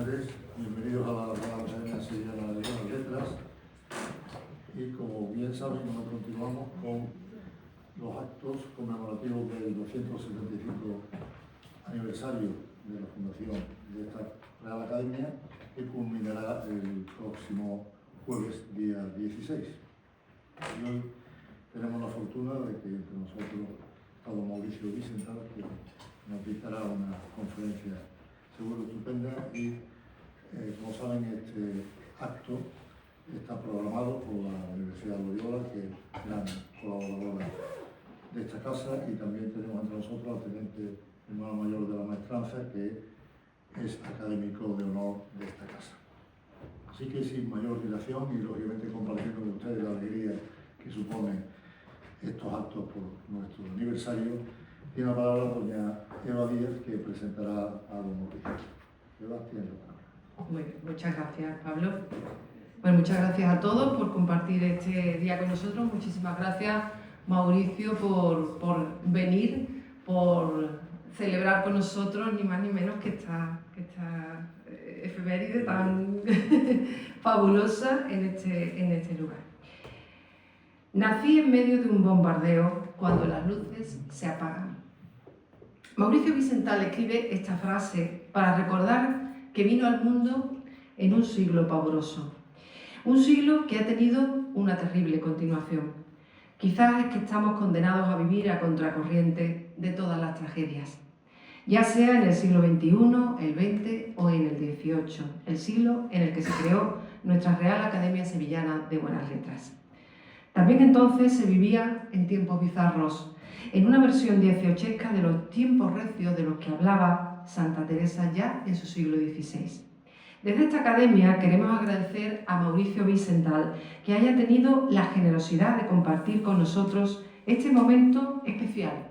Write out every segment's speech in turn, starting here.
señores, bienvenidos a la Real Academia Sevillana de las Letras. Y como bien saben, nos continuamos con los actos conmemorativos del 275 aniversario de la fundación de esta Real Academia, que culminará el próximo jueves, día 16. Y hoy tenemos la fortuna de que entre nosotros está don Mauricio Vicental, que nos dictará una conferencia seguro estupenda y, como saben, este acto está programado por la Universidad de Loyola, que es gran colaboradora de esta casa, y también tenemos entre nosotros al teniente hermano mayor de la maestranza, que es académico de honor de esta casa. Así que sin mayor dilación y lógicamente compartiendo con ustedes la alegría que suponen estos actos por nuestro aniversario, tiene la palabra doña Eva Díaz, que presentará a don Mauricio. Eva, tiene la palabra. Muy bien, muchas gracias, Pablo. Bueno, muchas gracias a todos por compartir este día con nosotros. Muchísimas gracias, Mauricio, por venir, por celebrar con nosotros ni más ni menos que esta efeméride tan fabulosa en este lugar. Nací en medio de un bombardeo cuando las luces se apagan. Mauricio Vicental escribe esta frase para recordar que vino al mundo en un siglo pavoroso. Un siglo que ha tenido una terrible continuación. Quizás es que estamos condenados a vivir a contracorriente de todas las tragedias, ya sea en el siglo XXI, el XX o en el XVIII, el siglo en el que se creó nuestra Real Academia Sevillana de Buenas Letras. También entonces se vivía en tiempos bizarros, en una versión dieciochesca de los tiempos recios de los que hablaba Santa Teresa ya en su siglo XVI. Desde esta academia queremos agradecer a Mauricio Vicental que haya tenido la generosidad de compartir con nosotros este momento especial,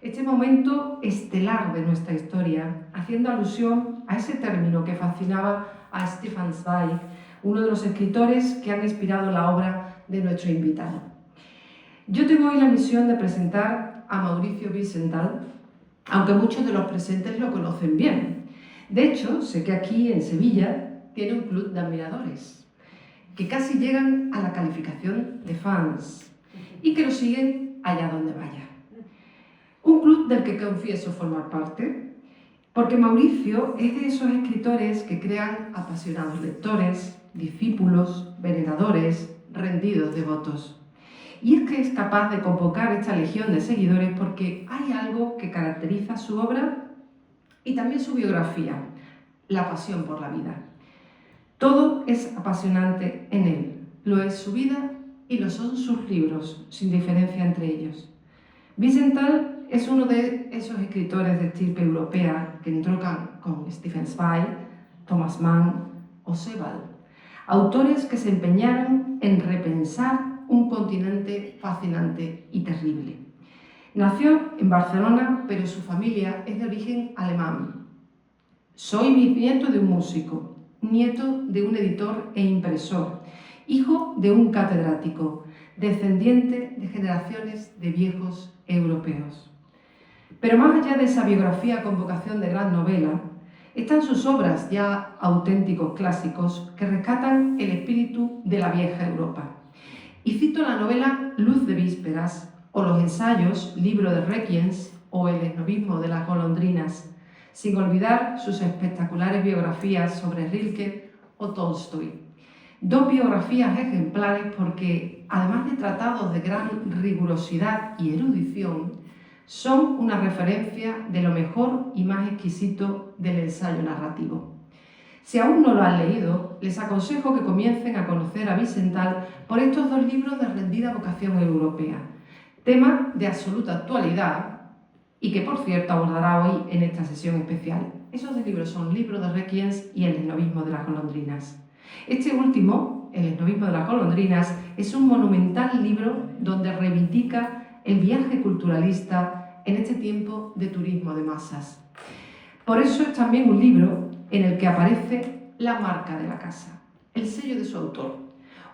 este momento estelar de nuestra historia, haciendo alusión a ese término que fascinaba a Stefan Zweig, uno de los escritores que han inspirado la obra de nuestro invitado. Yo tengo hoy la misión de presentar a Mauricio Vicental, aunque muchos de los presentes lo conocen bien. De hecho, sé que aquí en Sevilla tiene un club de admiradores, que casi llegan a la calificación de fans y que lo siguen allá donde vaya. Un club del que confieso formar parte, porque Mauricio es de esos escritores que crean apasionados lectores, discípulos, veneradores, rendidos devotos. Y es que es capaz de convocar esta legión de seguidores porque hay algo que caracteriza su obra y también su biografía, la pasión por la vida. Todo es apasionante en él, lo es su vida y lo son sus libros, sin diferencia entre ellos. Vicental es uno de esos escritores de estirpe europea que entroncan con Stefan Zweig, Thomas Mann o Sebald, autores que se empeñaron en repensar un continente fascinante y terrible. Nació en Barcelona, pero su familia es de origen alemán. Soy bisnieto de un músico, nieto de un editor e impresor, hijo de un catedrático, descendiente de generaciones de viejos europeos. Pero más allá de esa biografía con vocación de gran novela, están sus obras ya auténticos clásicos que rescatan el espíritu de la vieja Europa. Y cito la novela Luz de vísperas, o los ensayos Libro de Requiems o El esnovismo de las golondrinas, sin olvidar sus espectaculares biografías sobre Rilke o Tolstoy. Dos biografías ejemplares porque, además de tratados de gran rigurosidad y erudición, son una referencia de lo mejor y más exquisito del ensayo narrativo. Si aún no lo han leído, les aconsejo que comiencen a conocer a Vicental por estos dos libros de rendida vocación europea, tema de absoluta actualidad y que, por cierto, abordará hoy en esta sesión especial. Esos dos libros son Libro de Requiems y El esnovismo de las golondrinas. Este último, El esnovismo de las golondrinas, es un monumental libro donde reivindica el viaje culturalista en este tiempo de turismo de masas. Por eso es también un libro en el que aparece la marca de la casa, el sello de su autor.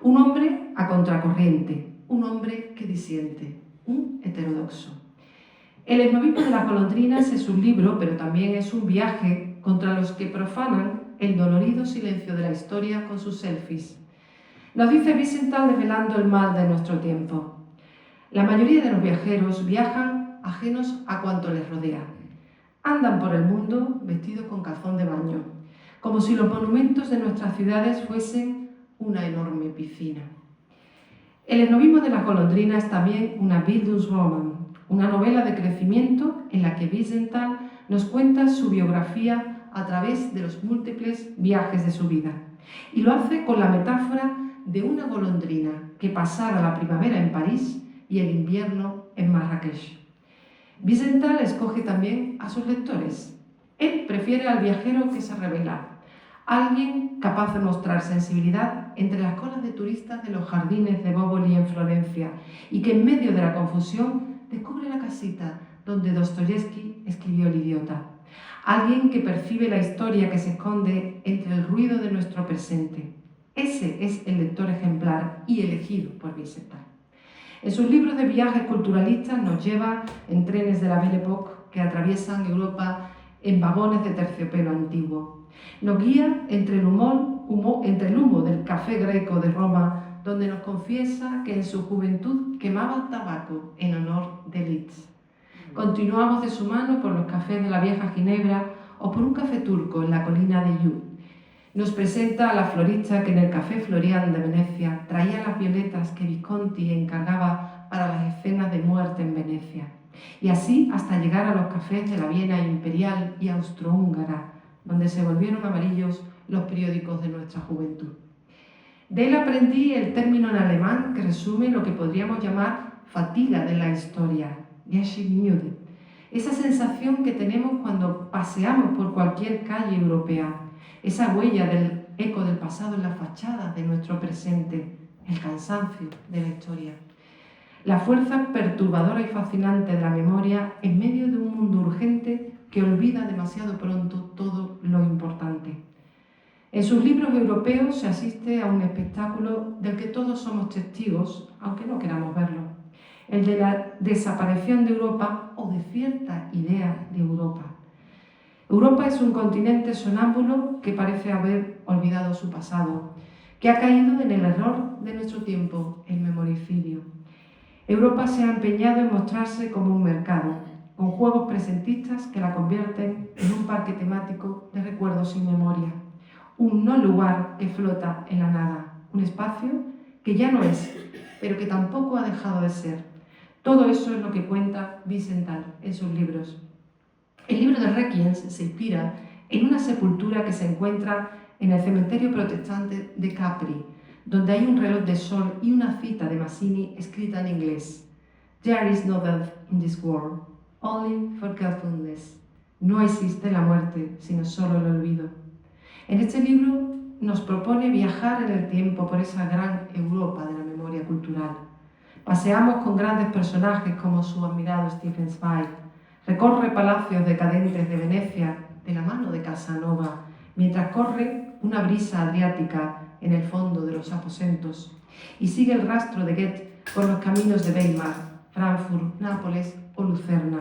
Un hombre a contracorriente, un hombre que disiente, un heterodoxo. El esnovismo de las golondrinas es un libro, pero también es un viaje contra los que profanan el dolorido silencio de la historia con sus selfies. Nos dice Wiesenthal desvelando el mal de nuestro tiempo. La mayoría de los viajeros viajan ajenos a cuanto les rodea. Andan por el mundo vestidos con calzón de baño, como si los monumentos de nuestras ciudades fuesen una enorme piscina. El esnovismo de las golondrinas es también una Bildungsroman, una novela de crecimiento en la que Wiesenthal nos cuenta su biografía a través de los múltiples viajes de su vida. Y lo hace con la metáfora de una golondrina que pasara la primavera en París y el invierno en Marrakech. Wiesenthal escoge también a sus lectores. Él prefiere al viajero que se revela, alguien capaz de mostrar sensibilidad entre las colas de turistas de los jardines de Bóvoli en Florencia y que en medio de la confusión descubre la casita donde Dostoyevsky escribió El idiota. Alguien que percibe la historia que se esconde entre el ruido de nuestro presente. Ese es el lector ejemplar y elegido por Wiesenthal. En sus libros de viajes culturalistas nos lleva en trenes de la Belle Époque que atraviesan Europa en vagones de terciopelo antiguo. Nos guía entre el humo del café greco de Roma, donde nos confiesa que en su juventud quemaba tabaco en honor de Liszt. Continuamos de su mano por los cafés de la vieja Ginebra o por un café turco en la colina de Yu. Nos presenta a la florista que en el Café Florian de Venecia traía las violetas que Visconti encargaba para las escenas de muerte en Venecia. Y así hasta llegar a los cafés de la Viena imperial y austrohúngara, donde se volvieron amarillos los periódicos de nuestra juventud. De él aprendí el término en alemán que resume lo que podríamos llamar fatiga de la historia, Geschichtsmüde, esa sensación que tenemos cuando paseamos por cualquier calle europea, esa huella del eco del pasado en la fachada de nuestro presente, el cansancio de la historia. La fuerza perturbadora y fascinante de la memoria en medio de un mundo urgente que olvida demasiado pronto todo lo importante. En sus libros europeos se asiste a un espectáculo del que todos somos testigos, aunque no queramos verlo. El de la desaparición de Europa o de cierta idea de Europa. Europa es un continente sonámbulo que parece haber olvidado su pasado, que ha caído en el error de nuestro tiempo, el memoricidio. Europa se ha empeñado en mostrarse como un mercado, con juegos presentistas que la convierten en un parque temático de recuerdos sin memoria, un no lugar que flota en la nada, un espacio que ya no es, pero que tampoco ha dejado de ser. Todo eso es lo que cuenta Wiesenthal en sus libros. El libro de Requiem se inspira en una sepultura que se encuentra en el cementerio protestante de Capri, donde hay un reloj de sol y una cita de Mazzini escrita en inglés. There is no death in this world, only forgetfulness. No existe la muerte, sino solo el olvido. En este libro nos propone viajar en el tiempo por esa gran Europa de la memoria cultural. Paseamos con grandes personajes como su admirado Stefan Zweig. Recorre palacios decadentes de Venecia de la mano de Casanova, mientras corre una brisa adriática en el fondo de los aposentos y sigue el rastro de Goethe por los caminos de Weimar, Frankfurt, Nápoles o Lucerna.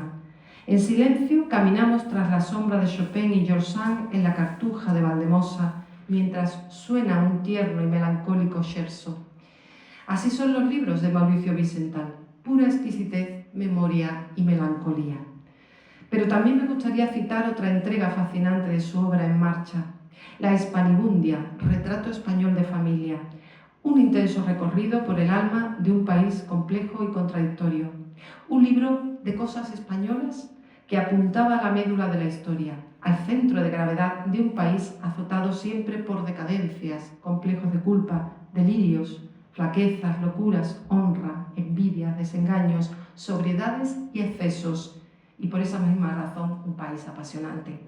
En silencio caminamos tras la sombra de Chopin y George Sand en la Cartuja de Valdemosa, mientras suena un tierno y melancólico scherzo. Así son los libros de Mauricio Wiesenthal, pura exquisitez, memoria y melancolía. Pero también me gustaría citar otra entrega fascinante de su obra En marcha, La Hispanibundia, retrato español de familia, un intenso recorrido por el alma de un país complejo y contradictorio, un libro de cosas españolas que apuntaba a la médula de la historia, al centro de gravedad de un país azotado siempre por decadencias, complejos de culpa, delirios, flaquezas, locuras, honra, envidias, desengaños, sobriedades y excesos, y por esa misma razón un país apasionante.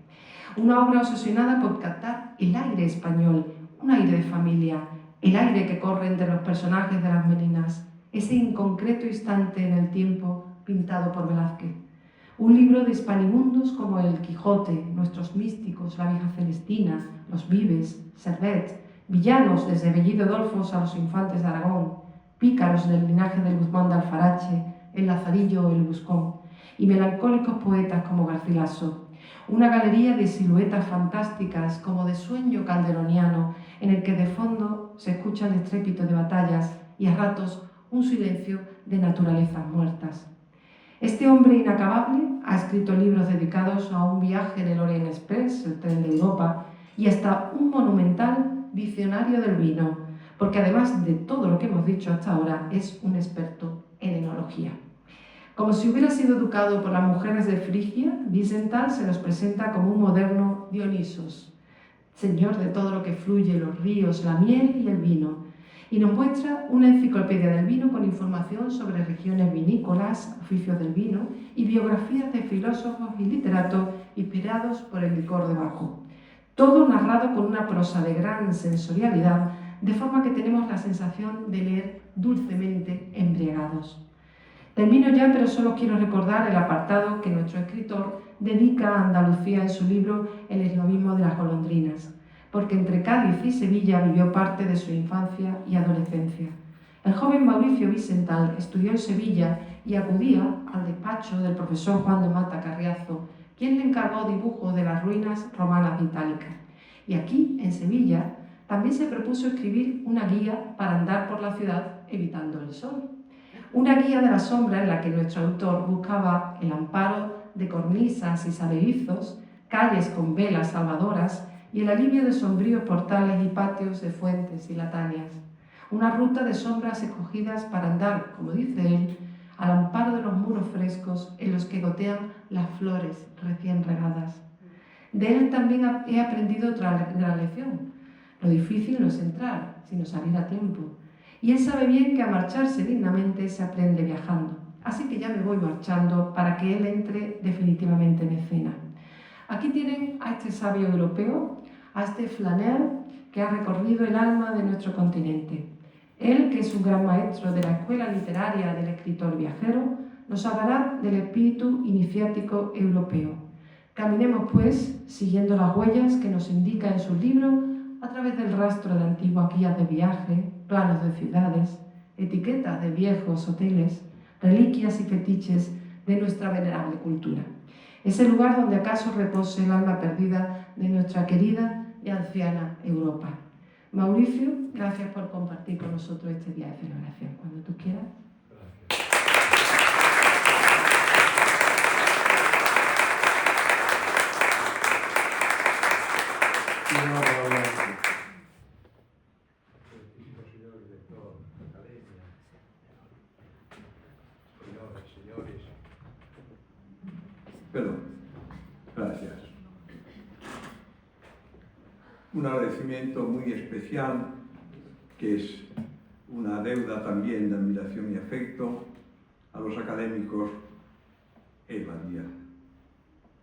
Una obra obsesionada por captar el aire español, un aire de familia, el aire que corre entre los personajes de las meninas, ese inconcreto instante en el tiempo pintado por Velázquez. Un libro de hispanibundos como El Quijote, Nuestros místicos, La vieja Celestina, Los Vives, Servet, villanos desde Bellido Dolfos a los infantes de Aragón, pícaros del linaje del Guzmán de Alfarache, el Lazarillo o el Buscón, y melancólicos poetas como Garcilaso. Una galería de siluetas fantásticas como de sueño calderoniano, en el que de fondo se escucha el estrépito de batallas y a ratos un silencio de naturalezas muertas. Este hombre inacabable ha escrito libros dedicados a un viaje en el Orient Express, el tren de Europa, y hasta un monumental diccionario del vino, porque además de todo lo que hemos dicho hasta ahora, es un experto en enología. Como si hubiera sido educado por las mujeres de Frigia, Wiesenthal se nos presenta como un moderno Dionisos, señor de todo lo que fluye, los ríos, la miel y el vino, y nos muestra una enciclopedia del vino con información sobre regiones vinícolas, oficios del vino y biografías de filósofos y literatos inspirados por el licor de Baco. Todo narrado con una prosa de gran sensorialidad, de forma que tenemos la sensación de leer dulcemente embriagados. Termino ya, pero solo quiero recordar el apartado que nuestro escritor dedica a Andalucía en su libro El esnovismo de las golondrinas, porque entre Cádiz y Sevilla vivió parte de su infancia y adolescencia. El joven Mauricio Wiesenthal estudió en Sevilla y acudía al despacho del profesor Juan de Mata Carriazo, quien le encargó dibujos de las ruinas romanas de Itálica. Y aquí, en Sevilla, también se propuso escribir una guía para andar por la ciudad evitando el sol. Una guía de la sombra en la que nuestro autor buscaba el amparo de cornisas y saledizos, calles con velas salvadoras y el alivio de sombríos portales y patios de fuentes y lataниas. Una ruta de sombras escogidas para andar, como dice él, al amparo de los muros frescos en los que gotean las flores recién regadas. De él también he aprendido otra gran lección. Lo difícil no es entrar, sino salir a tiempo. Y él sabe bien que a marcharse dignamente se aprende viajando. Así que ya me voy marchando para que él entre definitivamente en escena. Aquí tienen a este sabio europeo, a este flaneur que ha recorrido el alma de nuestro continente. Él, que es un gran maestro de la escuela literaria del escritor viajero, nos hablará del espíritu iniciático europeo. Caminemos, pues, siguiendo las huellas que nos indica en su libro a través del rastro de antiguas guías de viaje, planos de ciudades, etiquetas de viejos hoteles, reliquias y fetiches de nuestra venerable cultura. Ese lugar donde acaso repose el alma perdida de nuestra querida y anciana Europa. Mauricio, gracias por compartir con nosotros este día de celebración. Cuando tú quieras. Señor director de la Academia, señoras y señores, perdón, gracias. Un agradecimiento muy especial, que es una deuda también de admiración y afecto, a los académicos Eva Díaz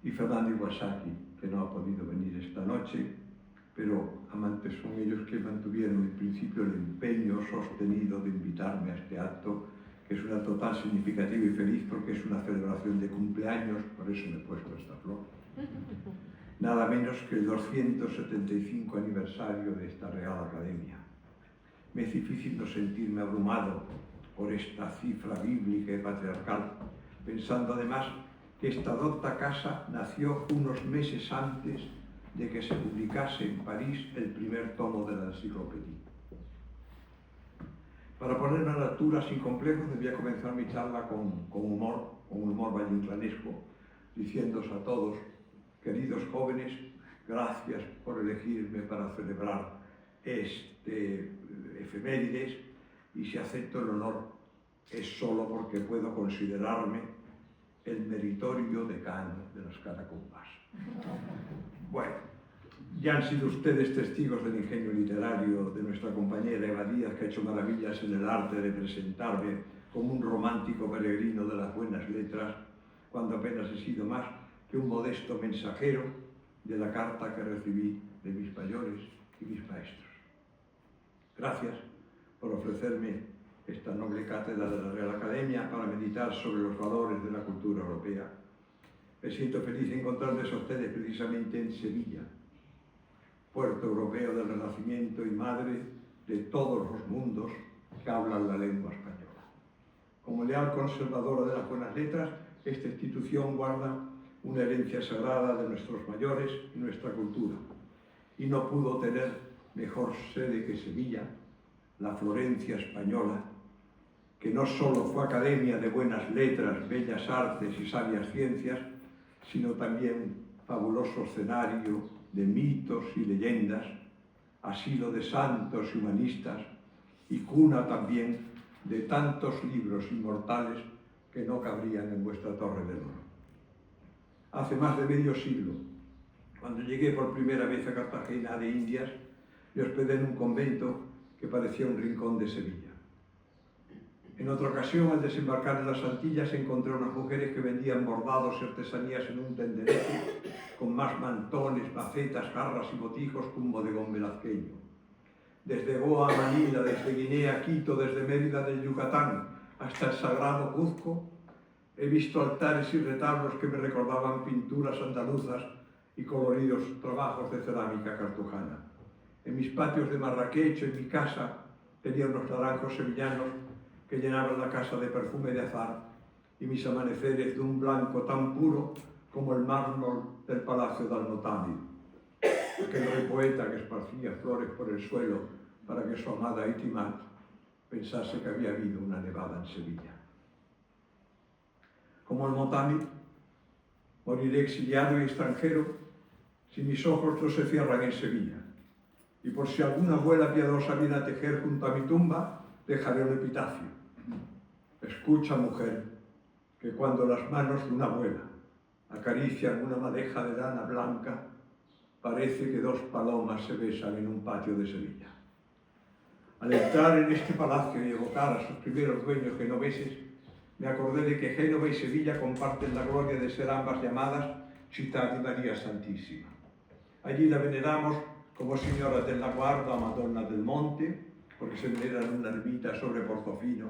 y Fernando Iwasaki, que no ha podido venir esta noche, pero amantes son ellos que mantuvieron en principio el empeño sostenido de invitarme a este acto, que es una total significativa y feliz porque es una celebración de cumpleaños, por eso me he puesto esta flor. Nada menos que el 275 aniversario de esta Real Academia. Me es difícil no sentirme abrumado por esta cifra bíblica y patriarcal, pensando además que esta docta casa nació unos meses antes de que se publicase en París el primer tomo de la enciclopedia. Para ponerme a la altura sin complejos, debía comenzar mi charla con un humor vallinclanesco, diciéndose a todos: queridos jóvenes, gracias por elegirme para celebrar este efemérides, y si acepto el honor es solo porque puedo considerarme el meritorio decano de las catacumbas. Bueno, ya han sido ustedes testigos del ingenio literario de nuestra compañera Eva Díaz, que ha hecho maravillas en el arte de presentarme como un romántico peregrino de las buenas letras, cuando apenas he sido más que un modesto mensajero de la carta que recibí de mis mayores y mis maestros. Gracias por ofrecerme esta noble cátedra de la Real Academia para meditar sobre los valores de la cultura europea. Me siento feliz de encontrarles a ustedes precisamente en Sevilla, puerto europeo del Renacimiento y madre de todos los mundos que hablan la lengua española. Como leal conservadora de las buenas letras, esta institución guarda una herencia sagrada de nuestros mayores y nuestra cultura. Y no pudo tener mejor sede que Sevilla, la Florencia española, que no solo fue academia de buenas letras, bellas artes y sabias ciencias, sino también fabuloso escenario de mitos y leyendas, asilo de santos y humanistas y cuna también de tantos libros inmortales que no cabrían en vuestra Torre del Oro. Hace más de medio siglo, cuando llegué por primera vez a Cartagena de Indias, me hospedé en un convento que parecía un rincón de Sevilla. En otra ocasión, al desembarcar en las Antillas, encontré unas mujeres que vendían bordados y artesanías en un tenderete, con más mantones, macetas, jarras y botijos que un bodegón velazqueño. Desde Goa a Manila, desde Guinea a Quito, desde Mérida del Yucatán hasta el sagrado Cuzco, he visto altares y retablos que me recordaban pinturas andaluzas y coloridos trabajos de cerámica cartujana. En mis patios de Marrakech, en mi casa, tenía unos naranjos sevillanos que llenaban la casa de perfume de azar y mis amaneceres de un blanco tan puro como el mármol del Palacio de Al-Motamid. Aquel rey poeta que esparcía flores por el suelo para que su amada Itimat pensase que había habido una nevada en Sevilla. Como Al-Motamid, moriré exiliado y extranjero si mis ojos no se cierran en Sevilla. Y por si alguna abuela piadosa viene a tejer junto a mi tumba, dejaré un epitafio. Escucha, mujer, que cuando las manos de una abuela acarician una madeja de lana blanca, parece que dos palomas se besan en un patio de Sevilla. Al entrar en este palacio y evocar a sus primeros dueños genoveses, me acordé de que Génova y Sevilla comparten la gloria de ser ambas llamadas Città di María Santísima. Allí la veneramos como Señora della Guarda o Madonna del Monte, porque se venera en una ermita sobre Portofino.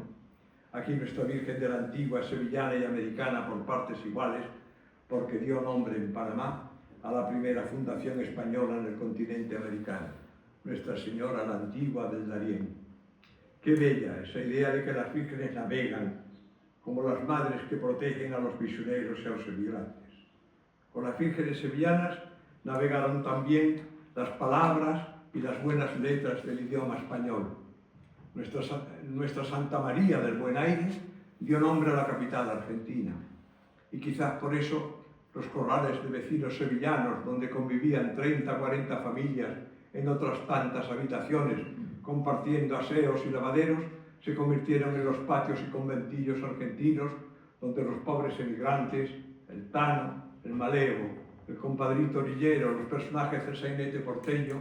Aquí nuestra Virgen de la Antigua, sevillana y americana por partes iguales, porque dio nombre en Panamá a la primera fundación española en el continente americano, Nuestra Señora la Antigua del Darién. Qué bella esa idea de que las vírgenes navegan como las madres que protegen a los misioneros y a los emigrantes. Con las vírgenes sevillanas navegaron también las palabras y las buenas letras del idioma español. Nuestra Santa María del Buen Aire dio nombre a la capital argentina. Y quizás por eso los corrales de vecinos sevillanos, donde convivían 30 o 40 familias en otras tantas habitaciones, compartiendo aseos y lavaderos, se convirtieron en los patios y conventillos argentinos, donde los pobres emigrantes, el Tano, el Malevo, el compadrito orillero, los personajes del sainete porteño,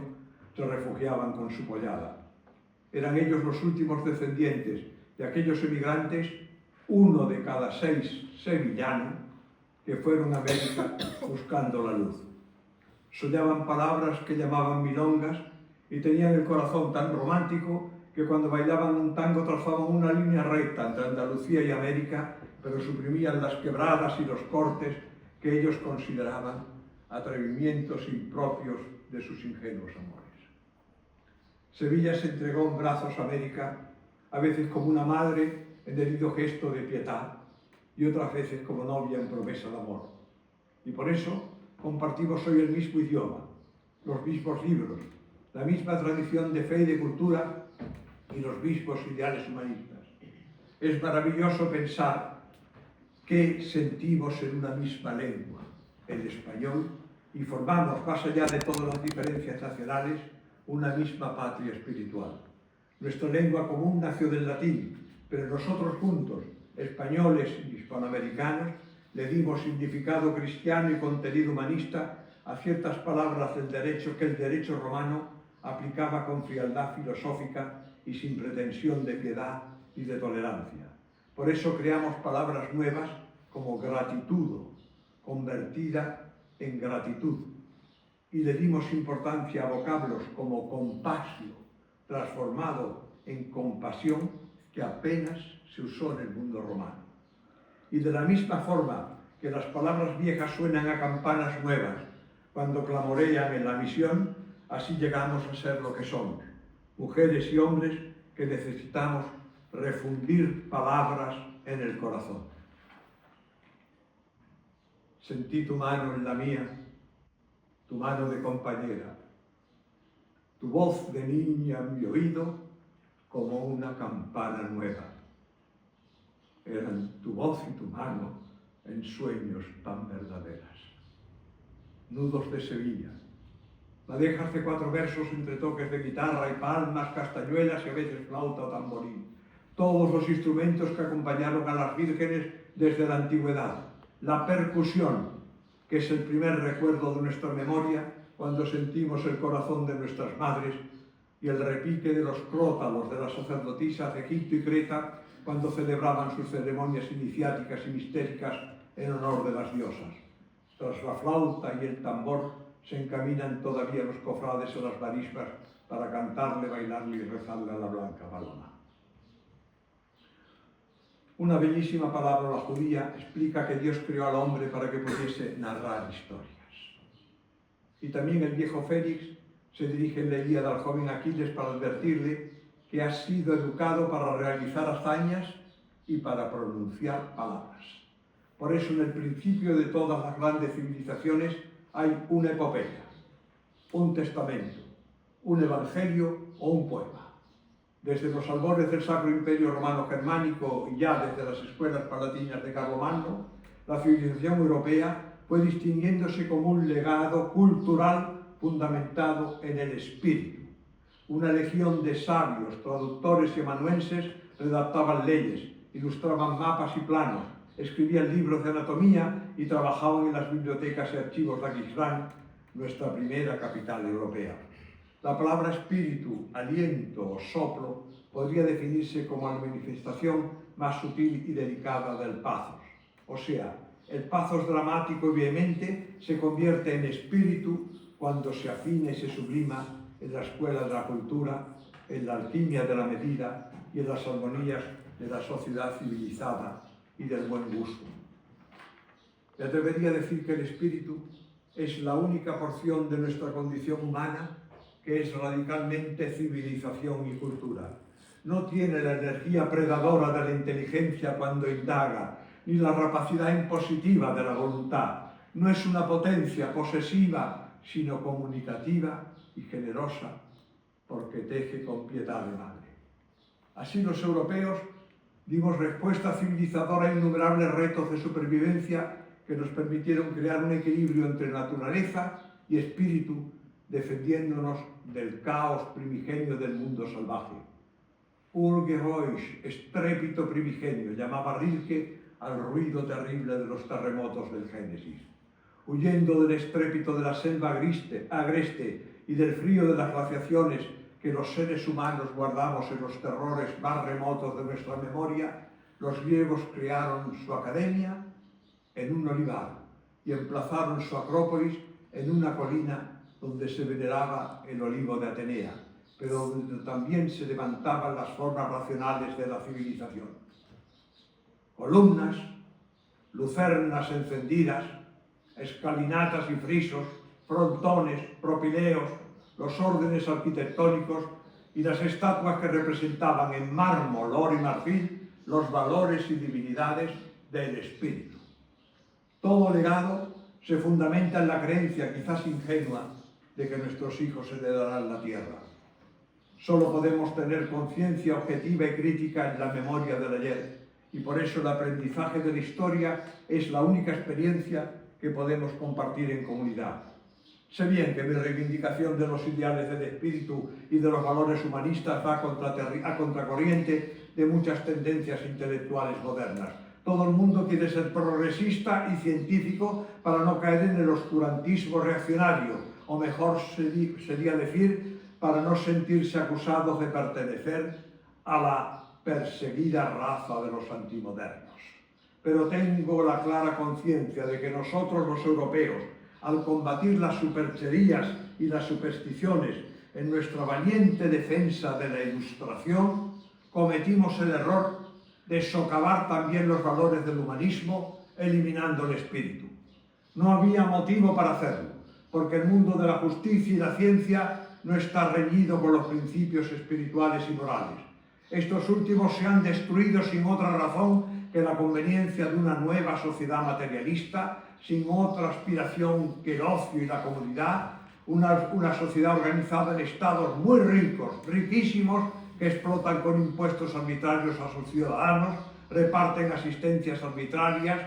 se refugiaban con su pollada. Eran ellos los últimos descendientes de aquellos emigrantes, 1 de cada 6 sevillanos, que fueron a América buscando la luz. Soñaban palabras que llamaban milongas y tenían el corazón tan romántico que cuando bailaban un tango trazaban una línea recta entre Andalucía y América, pero suprimían las quebradas y los cortes que ellos consideraban atrevimientos impropios de sus ingenuos amores. Sevilla se entregó en brazos a América, a veces como una madre en debido gesto de piedad y otras veces como novia en promesa de amor. Y por eso compartimos hoy el mismo idioma, los mismos libros, la misma tradición de fe y de cultura y los mismos ideales humanistas. Es maravilloso pensar que sentimos en una misma lengua, el español, y formamos, más allá de todas las diferencias nacionales, una misma patria espiritual. Nuestra lengua común nació del latín, pero nosotros juntos, españoles y hispanoamericanos, le dimos significado cristiano y contenido humanista a ciertas palabras del derecho que el derecho romano aplicaba con frialdad filosófica y sin pretensión de piedad y de tolerancia. Por eso creamos palabras nuevas como gratitudo, convertida en gratitud, y le dimos importancia a vocablos como compasio, transformado en compasión, que apenas se usó en el mundo romano. Y de la misma forma que las palabras viejas suenan a campanas nuevas cuando clamorean en la misión, así llegamos a ser lo que somos, mujeres y hombres que necesitamos refundir palabras en el corazón. Sentí tu mano en la mía, tu mano de compañera, tu voz de niña en mi oído como una campana nueva. Eran tu voz y tu mano en sueños tan verdaderas. Nudos de Sevilla. Madejas de 4 versos entre toques de guitarra y palmas, castañuelas y a veces flauta o tamborín. Todos los instrumentos que acompañaron a las vírgenes desde la antigüedad. La percusión, que es el primer recuerdo de nuestra memoria cuando sentimos el corazón de nuestras madres, y el repique de los crótalos de las sacerdotisas de Egipto y Creta cuando celebraban sus ceremonias iniciáticas y mistéricas en honor de las diosas. Tras la flauta y el tambor se encaminan todavía los cofrades a las marismas para cantarle, bailarle y rezarle a la blanca paloma. Una bellísima parábola judía explica que Dios creó al hombre para que pudiese narrar historias. Y también el viejo Félix se dirige en la Ilíada al joven Aquiles para advertirle que ha sido educado para realizar hazañas y para pronunciar palabras. Por eso en el principio de todas las grandes civilizaciones hay una epopeya, un testamento, un evangelio o un poema. Desde los albores del Sacro Imperio Romano Germánico y ya desde las escuelas palatinas de Carlomagno, la civilización europea fue distinguiéndose como un legado cultural fundamentado en el espíritu. Una legión de sabios, traductores y amanuenses redactaban leyes, ilustraban mapas y planos, escribían libros de anatomía y trabajaban en las bibliotecas y archivos de Aquisgrán, nuestra primera capital europea. La palabra espíritu, aliento o soplo podría definirse como la manifestación más sutil y delicada del pathos. O sea, el pathos dramático y vehemente se convierte en espíritu cuando se afina y se sublima en la escuela de la cultura, en la alquimia de la medida y en las armonías de la sociedad civilizada y del buen gusto. Me atrevería a decir que el espíritu es la única porción de nuestra condición humana que es radicalmente civilización y cultura. No tiene la energía predadora de la inteligencia cuando indaga, ni la rapacidad impositiva de la voluntad. No es una potencia posesiva, sino comunicativa y generosa, porque teje con piedad de madre. Así los europeos dimos respuesta civilizadora a innumerables retos de supervivencia que nos permitieron crear un equilibrio entre naturaleza y espíritu, defendiéndonos del caos primigenio del mundo salvaje. Urgeräusch, estrépito primigenio, llamaba Rilke al ruido terrible de los terremotos del Génesis. Huyendo del estrépito de la selva agreste y del frío de las glaciaciones que los seres humanos guardamos en los terrores más remotos de nuestra memoria, los griegos crearon su academia en un olivar y emplazaron su acrópolis en una colina donde se veneraba el olivo de Atenea, pero donde también se levantaban las formas racionales de la civilización. Columnas, lucernas encendidas, escalinatas y frisos, frontones, propileos, los órdenes arquitectónicos y las estatuas que representaban en mármol, oro y marfil los valores y divinidades del espíritu. Todo legado se fundamenta en la creencia, quizás ingenua, de que nuestros hijos heredarán la tierra. Solo podemos tener conciencia objetiva y crítica en la memoria del ayer, y por eso el aprendizaje de la historia es la única experiencia que podemos compartir en comunidad. Sé bien que mi reivindicación de los ideales del espíritu y de los valores humanistas va a contracorriente de muchas tendencias intelectuales modernas. Todo el mundo quiere ser progresista y científico para no caer en el oscurantismo reaccionario, o mejor sería decir, para no sentirse acusados de pertenecer a la perseguida raza de los antimodernos. Pero tengo la clara conciencia de que nosotros los europeos, al combatir las supercherías y las supersticiones en nuestra valiente defensa de la Ilustración, cometimos el error de socavar también los valores del humanismo, eliminando el espíritu. No había motivo para hacerlo, porque el mundo de la justicia y la ciencia no está reñido con los principios espirituales y morales. Estos últimos se han destruido sin otra razón que la conveniencia de una nueva sociedad materialista, sin otra aspiración que el ocio y la comodidad, una sociedad organizada en estados muy ricos, riquísimos, que explotan con impuestos arbitrarios a sus ciudadanos, reparten asistencias arbitrarias,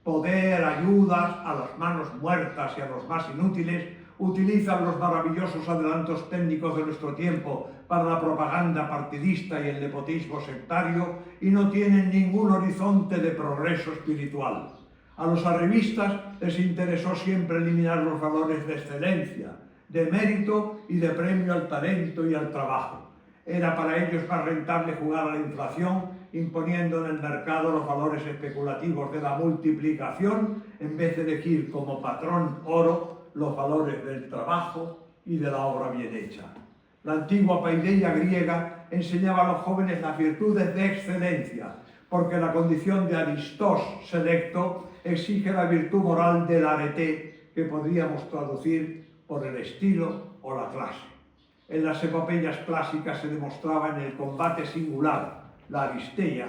poder, ayudas a las manos muertas y a los más inútiles, utilizan los maravillosos adelantos técnicos de nuestro tiempo para la propaganda partidista y el nepotismo sectario y no tienen ningún horizonte de progreso espiritual. A los arribistas les interesó siempre eliminar los valores de excelencia, de mérito y de premio al talento y al trabajo. Era para ellos más rentable jugar a la inflación, imponiendo en el mercado los valores especulativos de la multiplicación, en vez de elegir como patrón oro los valores del trabajo y de la obra bien hecha. La antigua paideia griega enseñaba a los jóvenes las virtudes de excelencia, porque la condición de aristos selecto exige la virtud moral del arete, que podríamos traducir por el estilo o la clase. En las epopeyas clásicas se demostraba en el combate singular, la aristeia,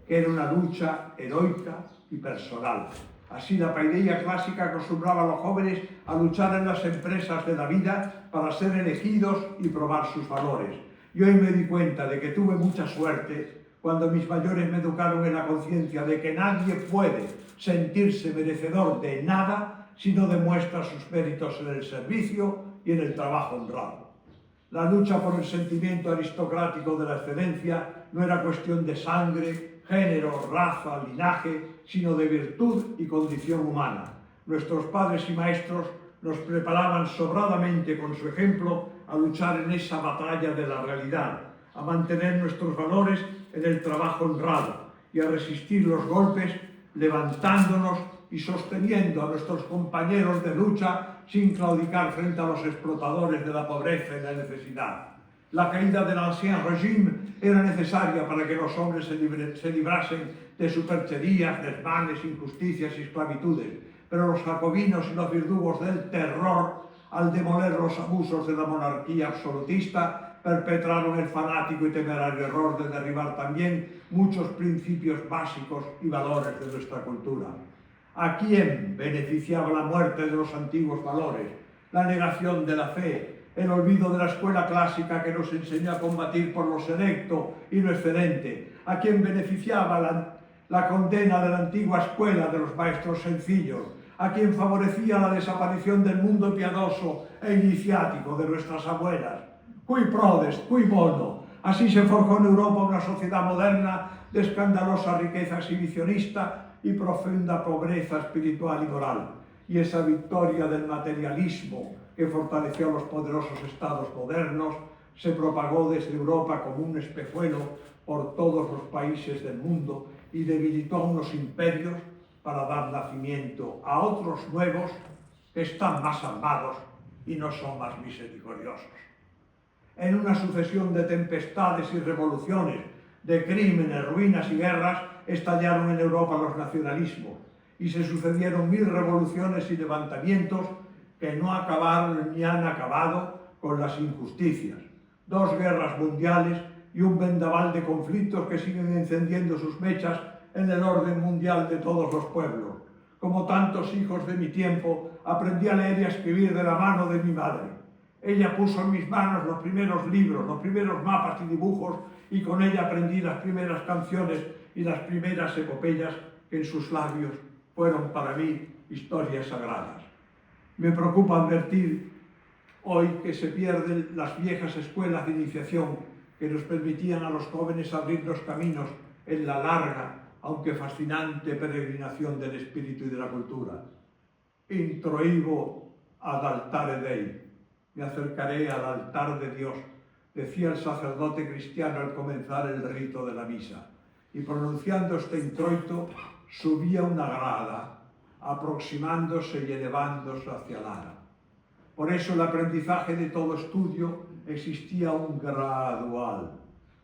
que era una lucha heroica y personal. Así la paideia clásica acostumbraba a los jóvenes a luchar en las empresas de la vida para ser elegidos y probar sus valores. Y hoy me di cuenta de que tuve mucha suerte cuando mis mayores me educaron en la conciencia de que nadie puede sentirse merecedor de nada si no demuestra sus méritos en el servicio y en el trabajo honrado. La lucha por el sentimiento aristocrático de la excelencia no era cuestión de sangre, género, raza, linaje, sino de virtud y condición humana. Nuestros padres y maestros nos preparaban sobradamente con su ejemplo a luchar en esa batalla de la realidad, a mantener nuestros valores en el trabajo honrado y a resistir los golpes levantándonos y sosteniendo a nuestros compañeros de lucha sin claudicar frente a los explotadores de la pobreza y la necesidad. La caída del ancien régime era necesaria para que los hombres se librasen de supercherías, desmanes, injusticias y esclavitudes, pero los jacobinos y los verdugos del terror, al demoler los abusos de la monarquía absolutista, perpetraron el fanático y temerario error de derribar también muchos principios básicos y valores de nuestra cultura. ¿A quién beneficiaba la muerte de los antiguos valores, la negación de la fe, el olvido de la escuela clásica que nos enseñó a combatir por lo selecto y lo excelente? ¿A quién beneficiaba la condena de la antigua escuela de los maestros sencillos? ¿A quién favorecía la desaparición del mundo piadoso e iniciático de nuestras abuelas? Cui prodest, cui bono. Así se forjó en Europa una sociedad moderna de escandalosa riqueza exhibicionista y profunda pobreza espiritual y moral. Y esa victoria del materialismo que fortaleció a los poderosos estados modernos se propagó desde Europa como un espejuelo por todos los países del mundo y debilitó a unos imperios para dar nacimiento a otros nuevos que están más armados y no son más misericordiosos. En una sucesión de tempestades y revoluciones, de crímenes, ruinas y guerras, estallaron en Europa los nacionalismos y se sucedieron 1000 revoluciones y levantamientos que no acabaron ni han acabado con las injusticias. 2 guerras mundiales y un vendaval de conflictos que siguen encendiendo sus mechas en el orden mundial de todos los pueblos. Como tantos hijos de mi tiempo, aprendí a leer y a escribir de la mano de mi madre. Ella puso en mis manos los primeros libros, los primeros mapas y dibujos, y con ella aprendí las primeras canciones y las primeras epopeyas que en sus labios fueron para mí historias sagradas. Me preocupa advertir hoy que se pierden las viejas escuelas de iniciación que nos permitían a los jóvenes abrir los caminos en la larga, aunque fascinante peregrinación del espíritu y de la cultura. Introibo ad altare Dei. Me acercaré al altar de Dios, decía el sacerdote cristiano al comenzar el rito de la misa. Y pronunciando este introito, subía una grada, aproximándose y elevándose hacia el ara. Por eso el aprendizaje de todo estudio existía un gradual,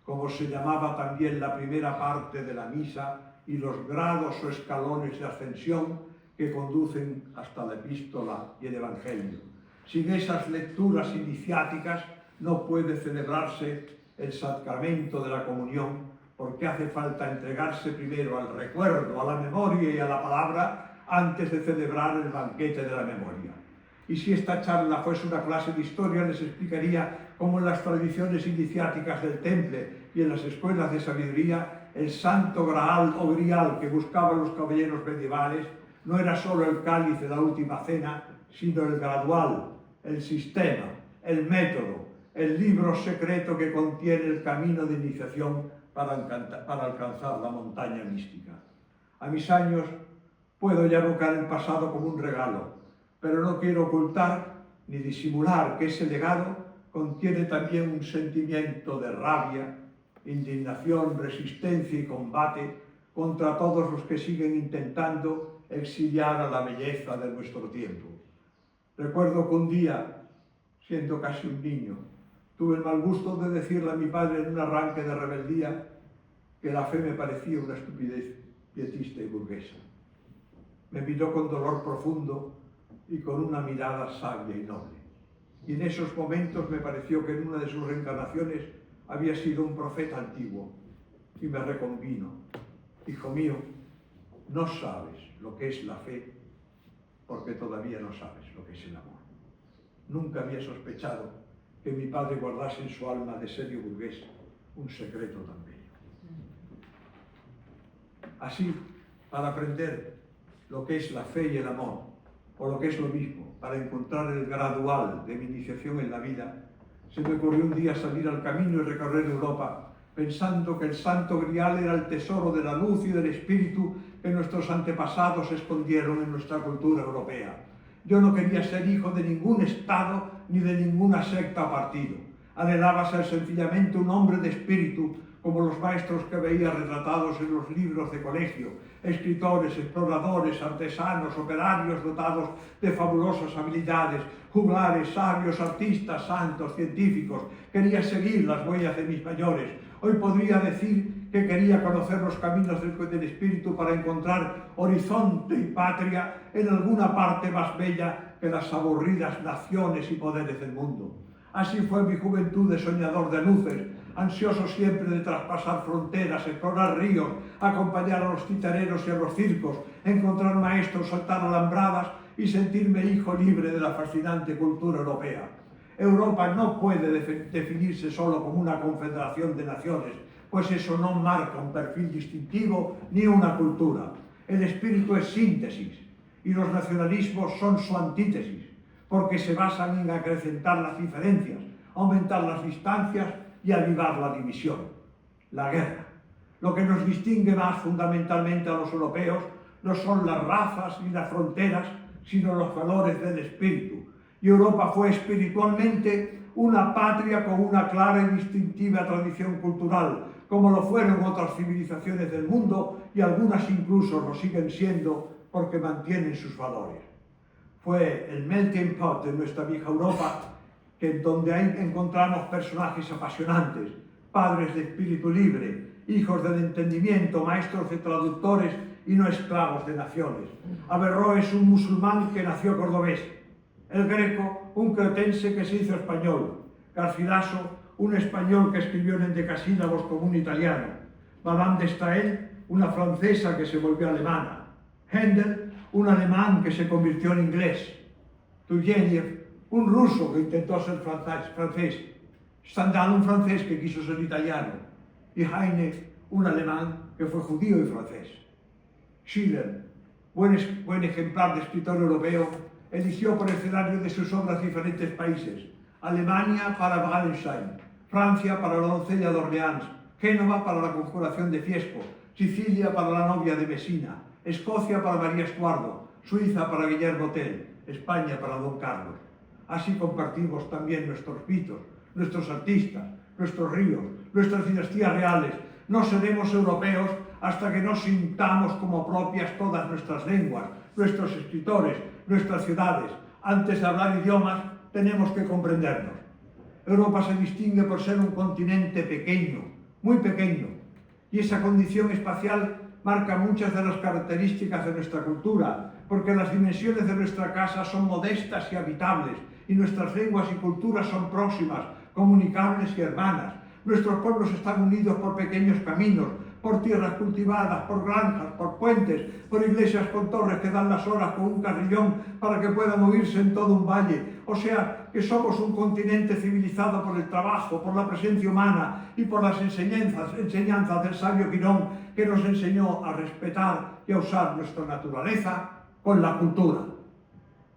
como se llamaba también la primera parte de la misa y los grados o escalones de ascensión que conducen hasta la epístola y el evangelio. Sin esas lecturas iniciáticas no puede celebrarse el sacramento de la comunión, porque hace falta entregarse primero al recuerdo, a la memoria y a la palabra, antes de celebrar el banquete de la memoria. Y si esta charla fuese una clase de historia, les explicaría cómo en las tradiciones iniciáticas del Temple y en las escuelas de sabiduría, el santo Graal o Grial que buscaban los caballeros medievales no era solo el cáliz de la última cena, sino el gradual, el sistema, el método, el libro secreto que contiene el camino de iniciación para alcanzar la montaña mística. A mis años puedo ya evocar el pasado como un regalo, pero no quiero ocultar ni disimular que ese legado contiene también un sentimiento de rabia, indignación, resistencia y combate contra todos los que siguen intentando exiliar a la belleza de nuestro tiempo. Recuerdo que un día, siendo casi un niño, tuve el mal gusto de decirle a mi padre en un arranque de rebeldía que la fe me parecía una estupidez pietista y burguesa. Me miró con dolor profundo y con una mirada sabia y noble. Y en esos momentos me pareció que en una de sus reencarnaciones había sido un profeta antiguo y me reconvino. Hijo mío, no sabes lo que es la fe porque todavía no sabes lo que es el amor. Nunca había sospechado que mi padre guardase en su alma de serio burgués un secreto tan bello. Así, para aprender lo que es la fe y el amor, o lo que es lo mismo, para encontrar el gradual de mi iniciación en la vida, se me ocurrió un día salir al camino y recorrer Europa, pensando que el Santo Grial era el tesoro de la luz y del espíritu que nuestros antepasados escondieron en nuestra cultura europea. Yo no quería ser hijo de ningún Estado ni de ninguna secta o partido. Anhelaba ser sencillamente un hombre de espíritu, como los maestros que veía retratados en los libros de colegio, escritores, exploradores, artesanos, operarios dotados de fabulosas habilidades, juglares, sabios, artistas, santos, científicos. Quería seguir las huellas de mis mayores. Hoy podría decir que quería conocer los caminos del espíritu para encontrar horizonte y patria en alguna parte más bella que las aburridas naciones y poderes del mundo. Así fue mi juventud de soñador de luces, ansioso siempre de traspasar fronteras, explorar ríos, acompañar a los titareros y a los circos, encontrar maestros, saltar alambradas y sentirme hijo libre de la fascinante cultura europea. Europa no puede definirse solo como una confederación de naciones, pues eso no marca un perfil distintivo ni una cultura. El espíritu es síntesis y los nacionalismos son su antítesis, porque se basan en acrecentar las diferencias, aumentar las distancias y avivar la división, la guerra. Lo que nos distingue más fundamentalmente a los europeos no son las razas ni las fronteras, sino los valores del espíritu. Y Europa fue espiritualmente una patria con una clara y distintiva tradición cultural, como lo fueron otras civilizaciones del mundo y algunas incluso lo siguen siendo porque mantienen sus valores. Fue el melting pot de nuestra vieja Europa, donde ahí encontramos personajes apasionantes, padres de espíritu libre, hijos del entendimiento, maestros de traductores y no esclavos de naciones. Averroes, un musulmán que nació cordobés. El Greco, un cretense que se hizo español. Garcilaso, un español que escribió en endecasílabos como un italiano. Madame de Staël, una francesa que se volvió alemana. Händel, un alemán que se convirtió en inglés. Turgenev, un ruso que intentó ser francés. Stendhal, un francés que quiso ser italiano. Y Heine, un alemán que fue judío y francés. Schiller, buen ejemplar de escritor europeo, eligió por escenario de sus obras diferentes países. Alemania para Wallenstein, Francia para la doncella de Orleans, Génova para la conjuración de Fiesco, Sicilia para la novia de Messina, Escocia para María Estuardo, Suiza para Guillermo Tell, España para Don Carlos. Así compartimos también nuestros mitos, nuestros artistas, nuestros ríos, nuestras dinastías reales. No seremos europeos hasta que no sintamos como propias todas nuestras lenguas, nuestros escritores, nuestras ciudades. Antes de hablar idiomas, tenemos que comprendernos. Europa se distingue por ser un continente pequeño, muy pequeño, y esa condición espacial marca muchas de las características de nuestra cultura, porque las dimensiones de nuestra casa son modestas y habitables, y nuestras lenguas y culturas son próximas, comunicables y hermanas. Nuestros pueblos están unidos por pequeños caminos, por tierras cultivadas, por granjas, por puentes, por iglesias con torres que dan las horas con un carrillón para que puedan oírse en todo un valle. O sea, que somos un continente civilizado por el trabajo, por la presencia humana y por las enseñanzas del sabio Quirón, que nos enseñó a respetar y a usar nuestra naturaleza con la cultura.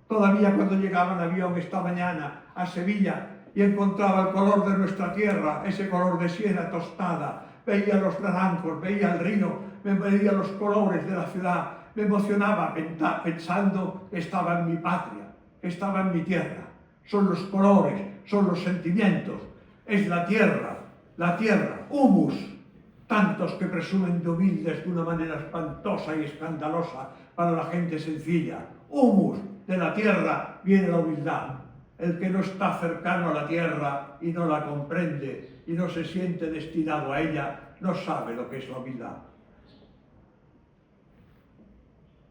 Todavía cuando llegaba en avión esta mañana a Sevilla y encontraba el color de nuestra tierra, ese color de siena tostada, veía los naranjos, veía el río, veía los colores de la ciudad, me emocionaba pensando que estaba en mi patria, que estaba en mi tierra. Son los colores, son los sentimientos, es la tierra, humus, tantos que presumen de humildes de una manera espantosa y escandalosa para la gente sencilla. Humus, de la tierra viene la humildad. El que no está cercano a la tierra y no la comprende y no se siente destinado a ella, no sabe lo que es la humildad.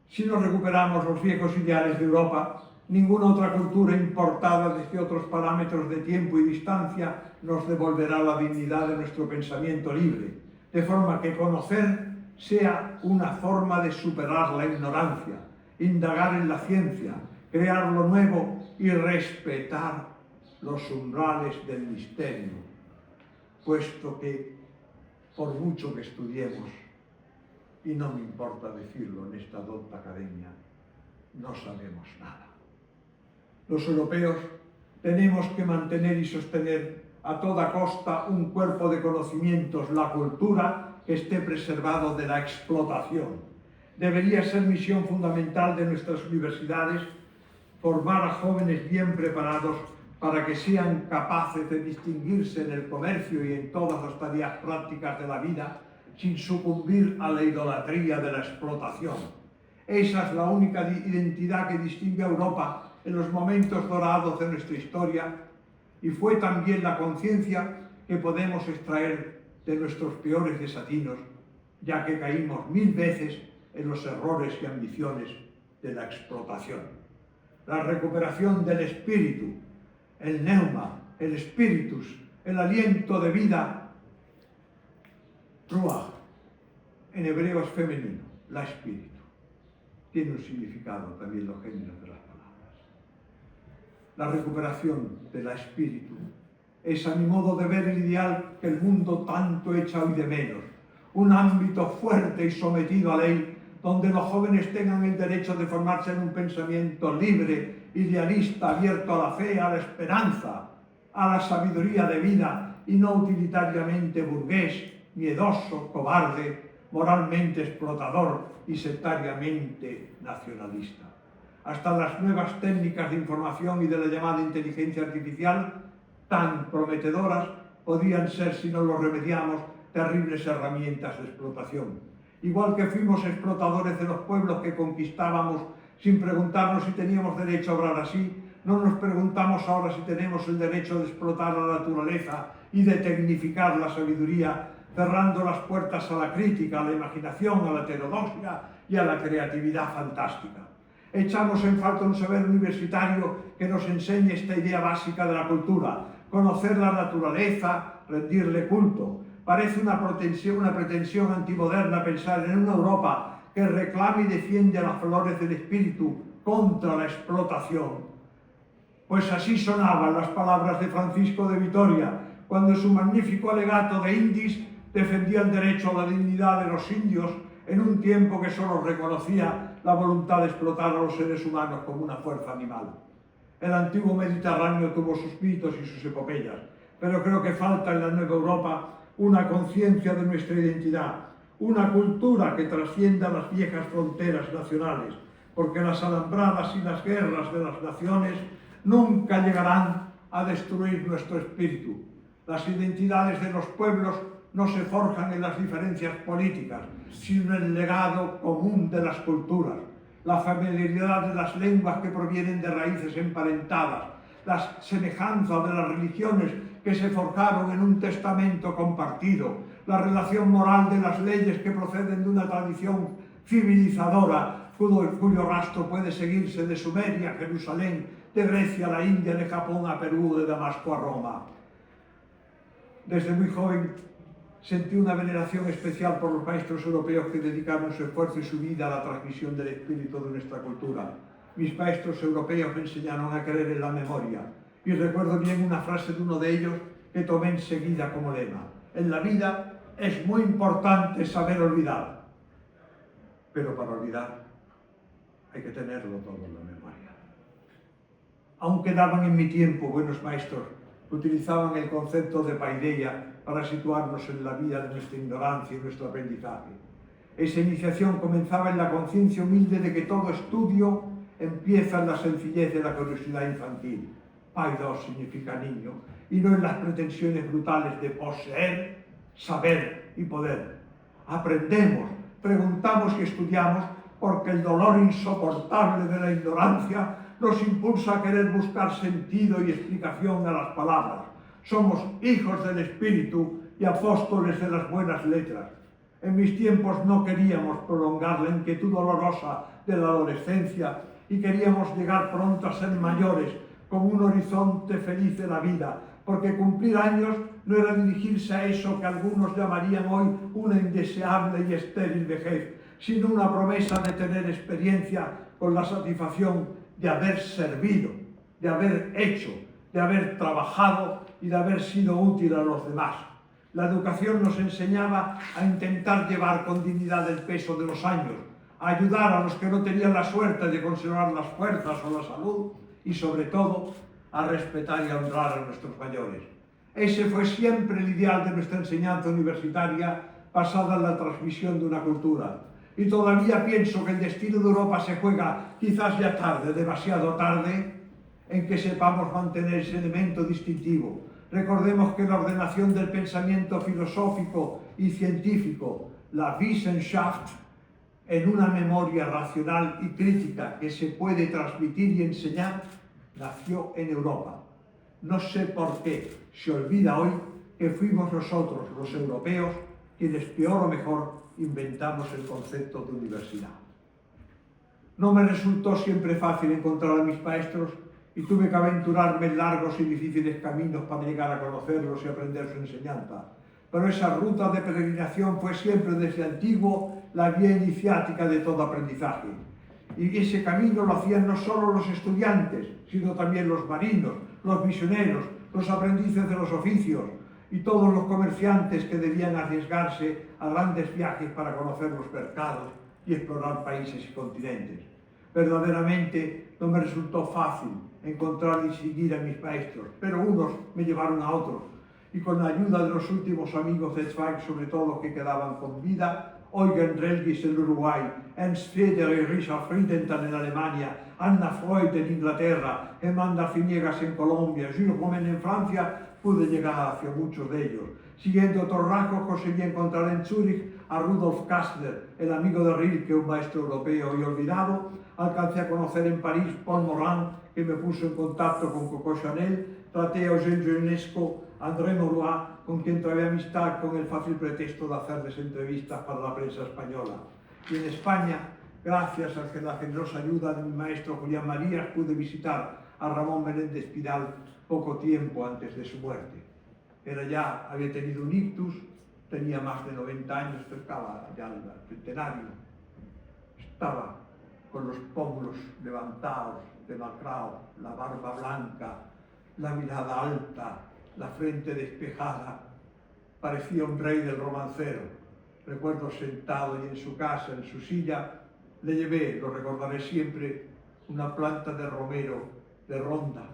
Si no recuperamos los viejos ideales de Europa, ninguna otra cultura importada desde otros parámetros de tiempo y distancia nos devolverá la dignidad de nuestro pensamiento libre, de forma que conocer sea una forma de superar la ignorancia, indagar en la ciencia, crear lo nuevo y respetar los umbrales del misterio, puesto que, por mucho que estudiemos, y no me importa decirlo en esta docta academia, no sabemos nada. Los europeos tenemos que mantener y sostener a toda costa un cuerpo de conocimientos, la cultura, que esté preservado de la explotación. Debería ser misión fundamental de nuestras universidades formar a jóvenes bien preparados para que sean capaces de distinguirse en el comercio y en todas las tareas prácticas de la vida sin sucumbir a la idolatría de la explotación. Esa es la única identidad que distingue a Europa en los momentos dorados de nuestra historia y fue también la conciencia que podemos extraer de nuestros peores desatinos, ya que caímos 1000 veces en los errores y ambiciones de la explotación. La recuperación del espíritu, el neuma, el spiritus, el aliento de vida, ruach, en hebreo es femenino, la espíritu. Tiene un significado también los géneros de las palabras. La recuperación de la espíritu es, a mi modo de ver, el ideal que el mundo tanto echa hoy de menos. Un ámbito fuerte y sometido a ley, donde los jóvenes tengan el derecho de formarse en un pensamiento libre, idealista, abierto a la fe, a la esperanza, a la sabiduría de vida y no utilitariamente burgués, miedoso, cobarde, moralmente explotador y sectariamente nacionalista. Hasta las nuevas técnicas de información y de la llamada inteligencia artificial, tan prometedoras, podrían ser, si no lo remediamos, terribles herramientas de explotación. Igual que fuimos explotadores de los pueblos que conquistábamos sin preguntarnos si teníamos derecho a obrar así, no nos preguntamos ahora si tenemos el derecho de explotar la naturaleza y de tecnificar la sabiduría, cerrando las puertas a la crítica, a la imaginación, a la heterodoxia y a la creatividad fantástica. Echamos en falta un saber universitario que nos enseñe esta idea básica de la cultura, conocer la naturaleza, rendirle culto. Parece una pretensión antimoderna pensar en una Europa que reclame y defiende las flores del espíritu contra la explotación. Pues así sonaban las palabras de Francisco de Vitoria, cuando en su magnífico alegato de Indis defendía el derecho a la dignidad de los indios en un tiempo que solo reconocía la voluntad de explotar a los seres humanos como una fuerza animal. El antiguo Mediterráneo tuvo sus mitos y sus epopeyas, pero creo que falta en la nueva Europa una conciencia de nuestra identidad, una cultura que trascienda las viejas fronteras nacionales, porque las alambradas y las guerras de las naciones nunca llegarán a destruir nuestro espíritu. Las identidades de los pueblos no se forjan en las diferencias políticas, sino en el legado común de las culturas, la familiaridad de las lenguas que provienen de raíces emparentadas, las semejanzas de las religiones que se forjaron en un testamento compartido, la relación moral de las leyes que proceden de una tradición civilizadora, cuyo rastro puede seguirse de Sumeria a Jerusalén, de Grecia a la India, de Japón a Perú, de Damasco a Roma. Desde muy joven Sentí una veneración especial por los maestros europeos que dedicaron su esfuerzo y su vida a la transmisión del espíritu de nuestra cultura. Mis maestros europeos me enseñaron a creer en la memoria, y recuerdo bien una frase de uno de ellos que tomé enseguida como lema: en la vida es muy importante saber olvidar, pero para olvidar hay que tenerlo todo en la memoria. Aún quedaban en mi tiempo buenos maestros que utilizaban el concepto de paideia para situarnos en la vida de nuestra ignorancia y nuestro aprendizaje. Esa iniciación comenzaba en la conciencia humilde de que todo estudio empieza en la sencillez de la curiosidad infantil. Paidos significa niño, y no en las pretensiones brutales de poseer, saber y poder. Aprendemos, preguntamos y estudiamos porque el dolor insoportable de la ignorancia nos impulsa a querer buscar sentido y explicación a las palabras. Somos hijos del Espíritu y apóstoles de las buenas letras. En mis tiempos no queríamos prolongar la inquietud dolorosa de la adolescencia y queríamos llegar pronto a ser mayores con un horizonte feliz de la vida, porque cumplir años no era dirigirse a eso que algunos llamarían hoy una indeseable y estéril vejez, sino una promesa de tener experiencia con la satisfacción de haber servido, de haber hecho, de haber trabajado y de haber sido útil a los demás. La educación nos enseñaba a intentar llevar con dignidad el peso de los años, a ayudar a los que no tenían la suerte de conservar las fuerzas o la salud y, sobre todo, a respetar y a honrar a nuestros mayores. Ese fue siempre el ideal de nuestra enseñanza universitaria basada en la transmisión de una cultura. Y todavía pienso que el destino de Europa se juega, quizás ya tarde, demasiado tarde, en que sepamos mantener ese elemento distintivo. Recordemos que la ordenación del pensamiento filosófico y científico, la Wissenschaft, en una memoria racional y crítica que se puede transmitir y enseñar, nació en Europa. No sé por qué se olvida hoy que fuimos nosotros, los europeos, quienes peor o mejor inventamos el concepto de universidad. No me resultó siempre fácil encontrar a mis maestros y tuve que aventurarme en largos y difíciles caminos para llegar a conocerlos y aprender su enseñanza. Pero esa ruta de peregrinación fue siempre desde antiguo la vía iniciática de todo aprendizaje. Y ese camino lo hacían no solo los estudiantes, sino también los marinos, los misioneros, los aprendices de los oficios y todos los comerciantes que debían arriesgarse a grandes viajes para conocer los mercados y explorar países y continentes. Verdaderamente no me resultó fácil encontrar y seguir a mis maestros, pero unos me llevaron a otros, y con la ayuda de los últimos amigos de Zweig, sobre todo los que quedaban con vida, Eugen Relgis en Uruguay, Ernst Feder y Richard Friedenthal en Alemania, Anna Freud en Inglaterra, Amanda Finiegas en Colombia, Jules Romain en Francia, pude llegar hacia muchos de ellos. Siguiendo otros rasgos, conseguí encontrar en Zúrich a Rudolf Kastner, el amigo de Rilke, un maestro europeo y olvidado. Alcancé a conocer en París Paul Morand, que me puso en contacto con Coco Chanel. Traté a Eugène Ionesco, André Maurois, con quien trabé amistad con el fácil pretexto de hacerles entrevistas para la prensa española. Y en España, gracias a la generosa ayuda de mi maestro Julián Marías, pude visitar a Ramón Menéndez Pidal poco tiempo antes de su muerte. Había tenido un ictus, tenía más de 90 años, cercaba ya el centenario. Estaba con los pómulos levantados, demacrado, la barba blanca, la mirada alta, la frente despejada. Parecía un rey del romancero. Recuerdo sentado y en su casa, en su silla, le llevé, lo recordaré siempre, una planta de romero de ronda,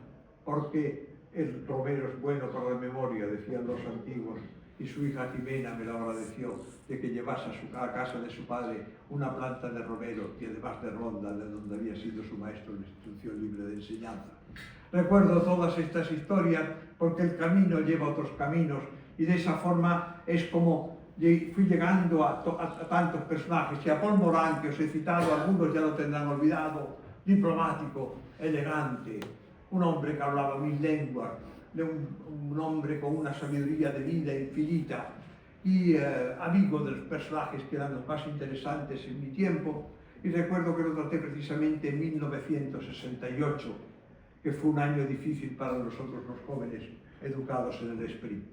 porque el romero es bueno para la memoria, decían los antiguos, y su hija Jimena me lo agradeció de que llevase a casa de su padre una planta de romero y además de ronda, de donde había sido su maestro en la Institución Libre de Enseñanza. Recuerdo todas estas historias porque el camino lleva a otros caminos y de esa forma es como fui llegando a tantos personajes. Y a Paul Morand, que os he citado, algunos ya lo tendrán olvidado, diplomático, elegante, un hombre que hablaba 1000 lenguas, un hombre con una sabiduría de vida infinita y amigo de los personajes que eran los más interesantes en mi tiempo. Y recuerdo que lo traté precisamente en 1968, que fue un año difícil para nosotros los jóvenes educados en el Esprit.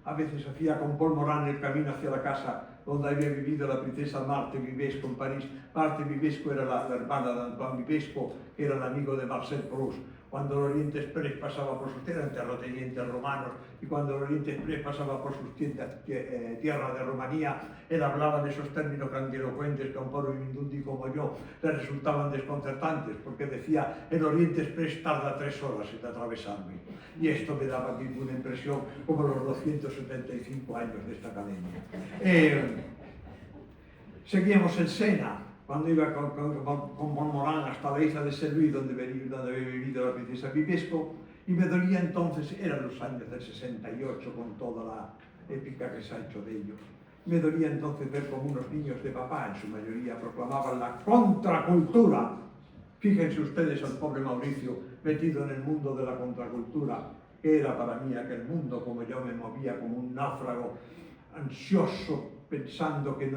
a veces hacía con Paul Morán el camino hacia la casa donde había vivido la princesa Marthe Vivesco en París. Marthe Vivesco era la hermana de Antoine Vivesco, que era el amigo de Marcel Proust. Cuando el Oriente Express pasaba por sus tierras, terratenientes romanos, y cuando el Oriente Express pasaba por sus tierras de Rumanía, él hablaba de esos términos grandilocuentes que a un pobre mindundi como yo le resultaban desconcertantes, porque decía, el Oriente Express tarda 3 horas en atravesarme. Y esto me daba a mí una impresión como los 275 años de esta academia. Seguíamos en Sena, cuando iba con Montmorán hasta la isla de Saint-Louis, donde había vivido la princesa Vivesco, y me dolía entonces, eran los años del 68, con toda la épica que se ha hecho de ellos, me dolía entonces ver como unos niños de papá, en su mayoría, proclamaban la contracultura. Fíjense ustedes al pobre Mauricio metido en el mundo de la contracultura, que era para mí aquel mundo, como yo me movía como un náufrago ansioso, pensando que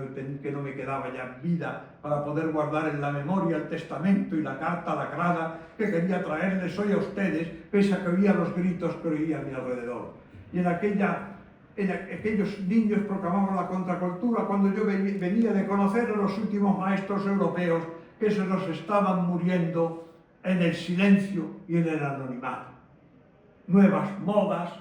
no me quedaba ya vida para poder guardar en la memoria el testamento y la carta lacrada que quería traerles hoy a ustedes, pese a que oía los gritos que oía a mi alrededor. Y en aquellos niños proclamaban la contracultura cuando yo venía de conocer a los últimos maestros europeos que se nos estaban muriendo en el silencio y en el anonimato. Nuevas modas,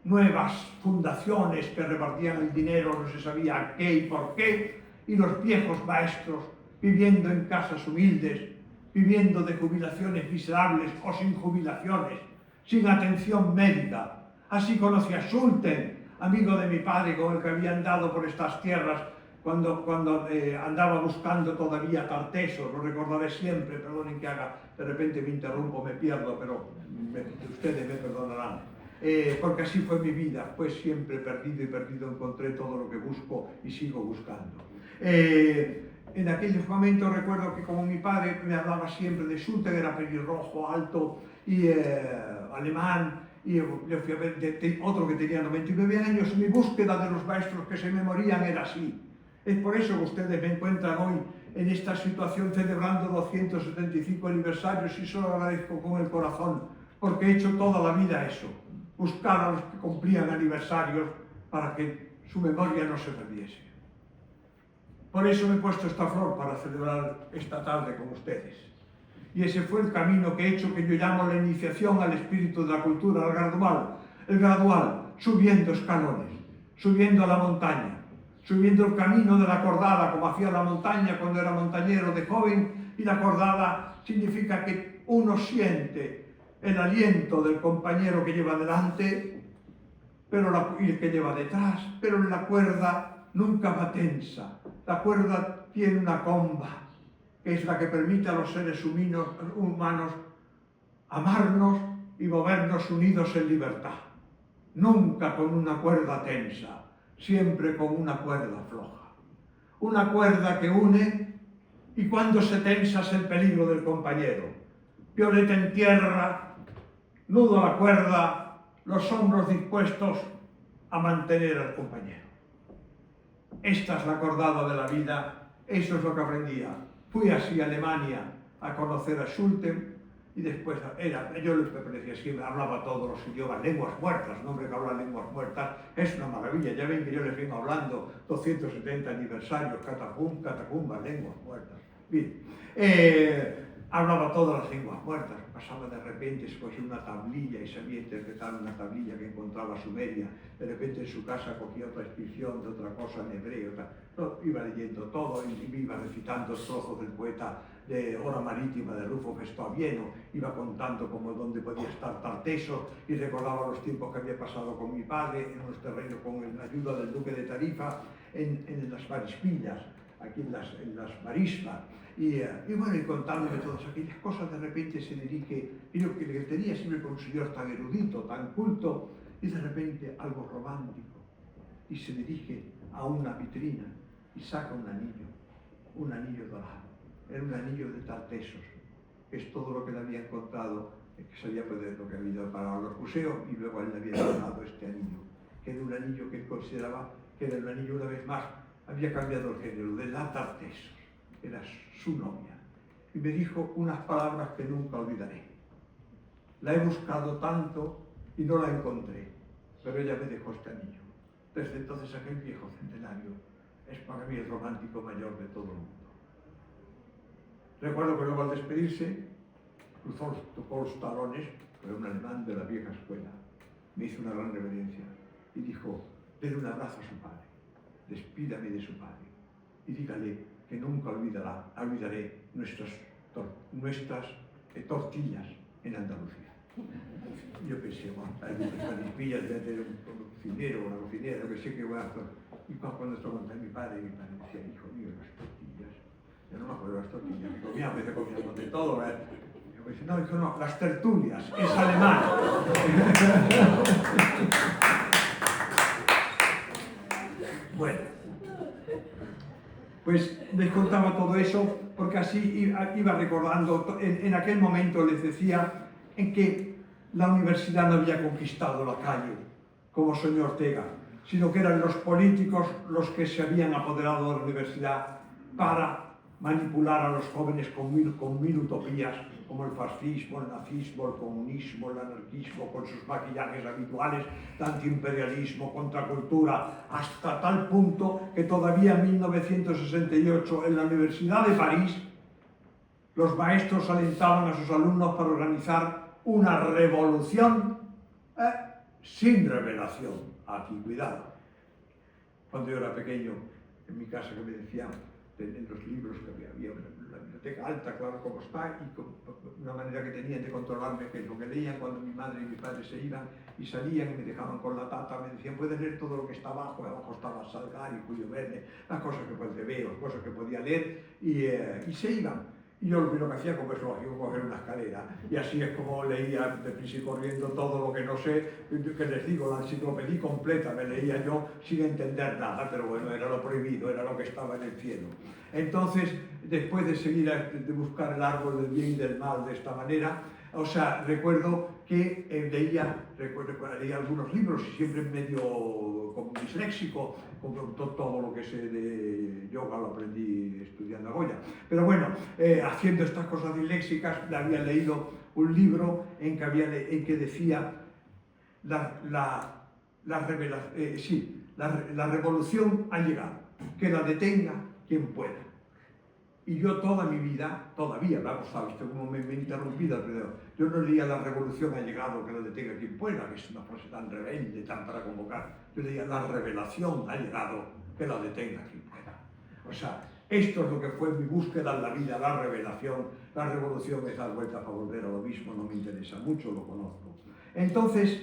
nuevas fundaciones que repartían el dinero, no se sabía a qué y por qué, y los viejos maestros viviendo en casas humildes, viviendo de jubilaciones miserables o sin jubilaciones, sin atención médica. Así conocí a Schulten, amigo de mi padre con el que había andado por estas tierras cuando andaba buscando todavía Tarteso, lo recordaré siempre, perdonen que haga, de repente me interrumpo, me pierdo, pero ustedes me perdonarán. Porque así fue mi vida, fue siempre perdido y perdido encontré todo lo que busco y sigo buscando. En aquellos momentos recuerdo que como mi padre me hablaba siempre de Schulten, era pelirrojo, alto y alemán, y yo fui a ver otro que tenía 99 años, mi búsqueda de los maestros que se me morían era así. Es por eso que ustedes me encuentran hoy en esta situación celebrando 275 aniversarios y solo agradezco con el corazón, porque he hecho toda la vida eso, buscar a los que cumplían aniversarios para que su memoria no se perdiese. Por eso me he puesto esta flor para celebrar esta tarde con ustedes. Y ese fue el camino que he hecho, que yo llamo la iniciación al espíritu de la cultura, el gradual, subiendo escalones, subiendo a la montaña, subiendo el camino de la cordada, como hacía la montaña cuando era montañero de joven, y la cordada significa que uno siente el aliento del compañero que lleva delante y el que lleva detrás, pero en la cuerda nunca va tensa. La cuerda tiene una comba, que es la que permite a los seres humanos amarnos y movernos unidos en libertad. Nunca con una cuerda tensa, siempre con una cuerda floja. Una cuerda que une y cuando se tensa es el peligro del compañero. Pioleta en tierra, nudo a la cuerda, los hombros dispuestos a mantener al compañero. Esta es la cordada de la vida, eso es lo que aprendía. Fui así a Alemania a conocer a Schulten y después yo les parecía que hablaba todos los idiomas, lenguas muertas, un hombre que habla lenguas muertas es una maravilla. Ya ven que yo les vengo hablando 270 aniversarios, catacumbas, lenguas muertas. Bien, hablaba todas las lenguas muertas, pasaba de repente, escogía una tablilla y sabía interpretar una tablilla que encontraba sumeria, de repente en su casa cogía otra inscripción de otra cosa en hebreo, iba leyendo todo y iba recitando trozos del poeta de Hora Marítima de Rufo Festoavieno, iba contando como dónde podía estar Tarteso y recordaba los tiempos que había pasado con mi padre en los terrenos con la ayuda del duque de Tarifa en las Marispillas, aquí en las Marismas. Y bueno, y contándome todas aquellas cosas, de repente se dirige, yo que tenía siempre con un señor tan erudito, tan culto, y de repente algo romántico, y se dirige a una vitrina y saca un anillo dorado. Era un anillo de Tartesos, que es todo lo que le había encontrado, que sabía poder lo que había ido para los museos, y luego él le había donado este anillo, que era un anillo que él consideraba que era un anillo, una vez más, había cambiado el género, de la Tartesos. Era su novia, y me dijo unas palabras que nunca olvidaré. La he buscado tanto y no la encontré, pero ella me dejó este anillo. Desde entonces aquel viejo centenario es para mí el romántico mayor de todo el mundo. Recuerdo que luego al despedirse, tocó los talones, fue un alemán de la vieja escuela, me hizo una gran reverencia y dijo, denle un abrazo a su padre, despídame de su padre y dígale que nunca olvidaré nuestras tortillas en Andalucía. Yo pensé, bueno, estas limpillas debe tener un cocinero o una cocinera, lo que sé que voy a hacer. Y cuando esto conté a mi padre decía, hijo mío, las tortillas. Yo no me acuerdo de las tortillas, que comía, a veces comíamos de todo, ¿verdad? Y yo decía, no, hijo, no, las tertulias, es alemán. Bueno, pues les contaba todo eso porque así iba recordando, en aquel momento les decía en que la universidad no había conquistado la calle, como soñó Ortega, sino que eran los políticos los que se habían apoderado de la universidad para manipular a los jóvenes con mil utopías, como el fascismo, el nazismo, el comunismo, el anarquismo, con sus maquillajes habituales, el antiimperialismo, contracultura, hasta tal punto que todavía en 1968 en la Universidad de París los maestros alentaban a sus alumnos para organizar una revolución sin revelación. Aquí, cuidado. Cuando yo era pequeño, en mi casa que me decían, en los libros que había la biblioteca alta, claro como está, y con una manera que tenían de controlarme, que lo que leían cuando mi madre y mi padre se iban y salían y me dejaban con la tata, me decían, puedes leer todo lo que está abajo, y abajo estaba Salgari, Julio Verne, las cosas que pues, veo, cosas que podía leer, y se iban. Y yo lo que hacía, como es lógico, coger una escalera. Y así es como leía deprisa y corriendo todo lo que no sé, que les digo, la enciclopedia completa me leía yo sin entender nada, pero bueno, era lo prohibido, era lo que estaba en el cielo. Entonces, después de seguir de buscar el árbol del bien y del mal de esta manera, o sea, recuerdo que leía algunos libros y siempre medio como disléxico, como todo lo que sé de yoga lo aprendí estudiando a Goya. Pero bueno, haciendo estas cosas disléxicas, había leído un libro en que decía la revolución ha llegado, que la detenga quien pueda. Y yo toda mi vida, todavía, vamos, ¿sabes? Como me he interrumpido alrededor. Yo no leía la revolución ha llegado, que la detenga quien pueda, que es una frase tan rebelde, tan para convocar. Yo leía la revelación ha llegado, que la detenga quien pueda. O sea, esto es lo que fue mi búsqueda en la vida, la revelación. La revolución es dar vuelta para volver a lo mismo, no me interesa mucho, lo conozco. Entonces,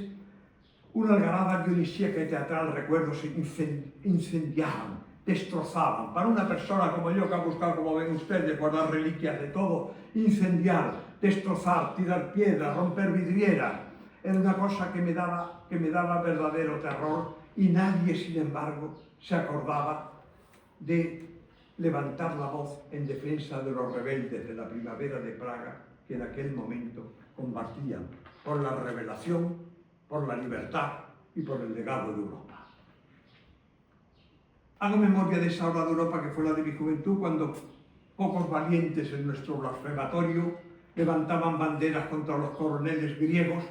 una algarada dionisíaca y teatral, recuerdo, se incendiaban, destrozaban. Para una persona como yo que ha buscado, como ven ustedes, guardar reliquias de todo, incendiar, destrozar, tirar piedras, romper vidrieras, era una cosa que me daba verdadero terror y nadie, sin embargo, se acordaba de levantar la voz en defensa de los rebeldes de la primavera de Praga que en aquel momento combatían por la revelación, por la libertad y por el legado de Europa. Hago memoria de esa hora de Europa que fue la de mi juventud, cuando pocos valientes en nuestro blasfematorio levantaban banderas contra los coroneles griegos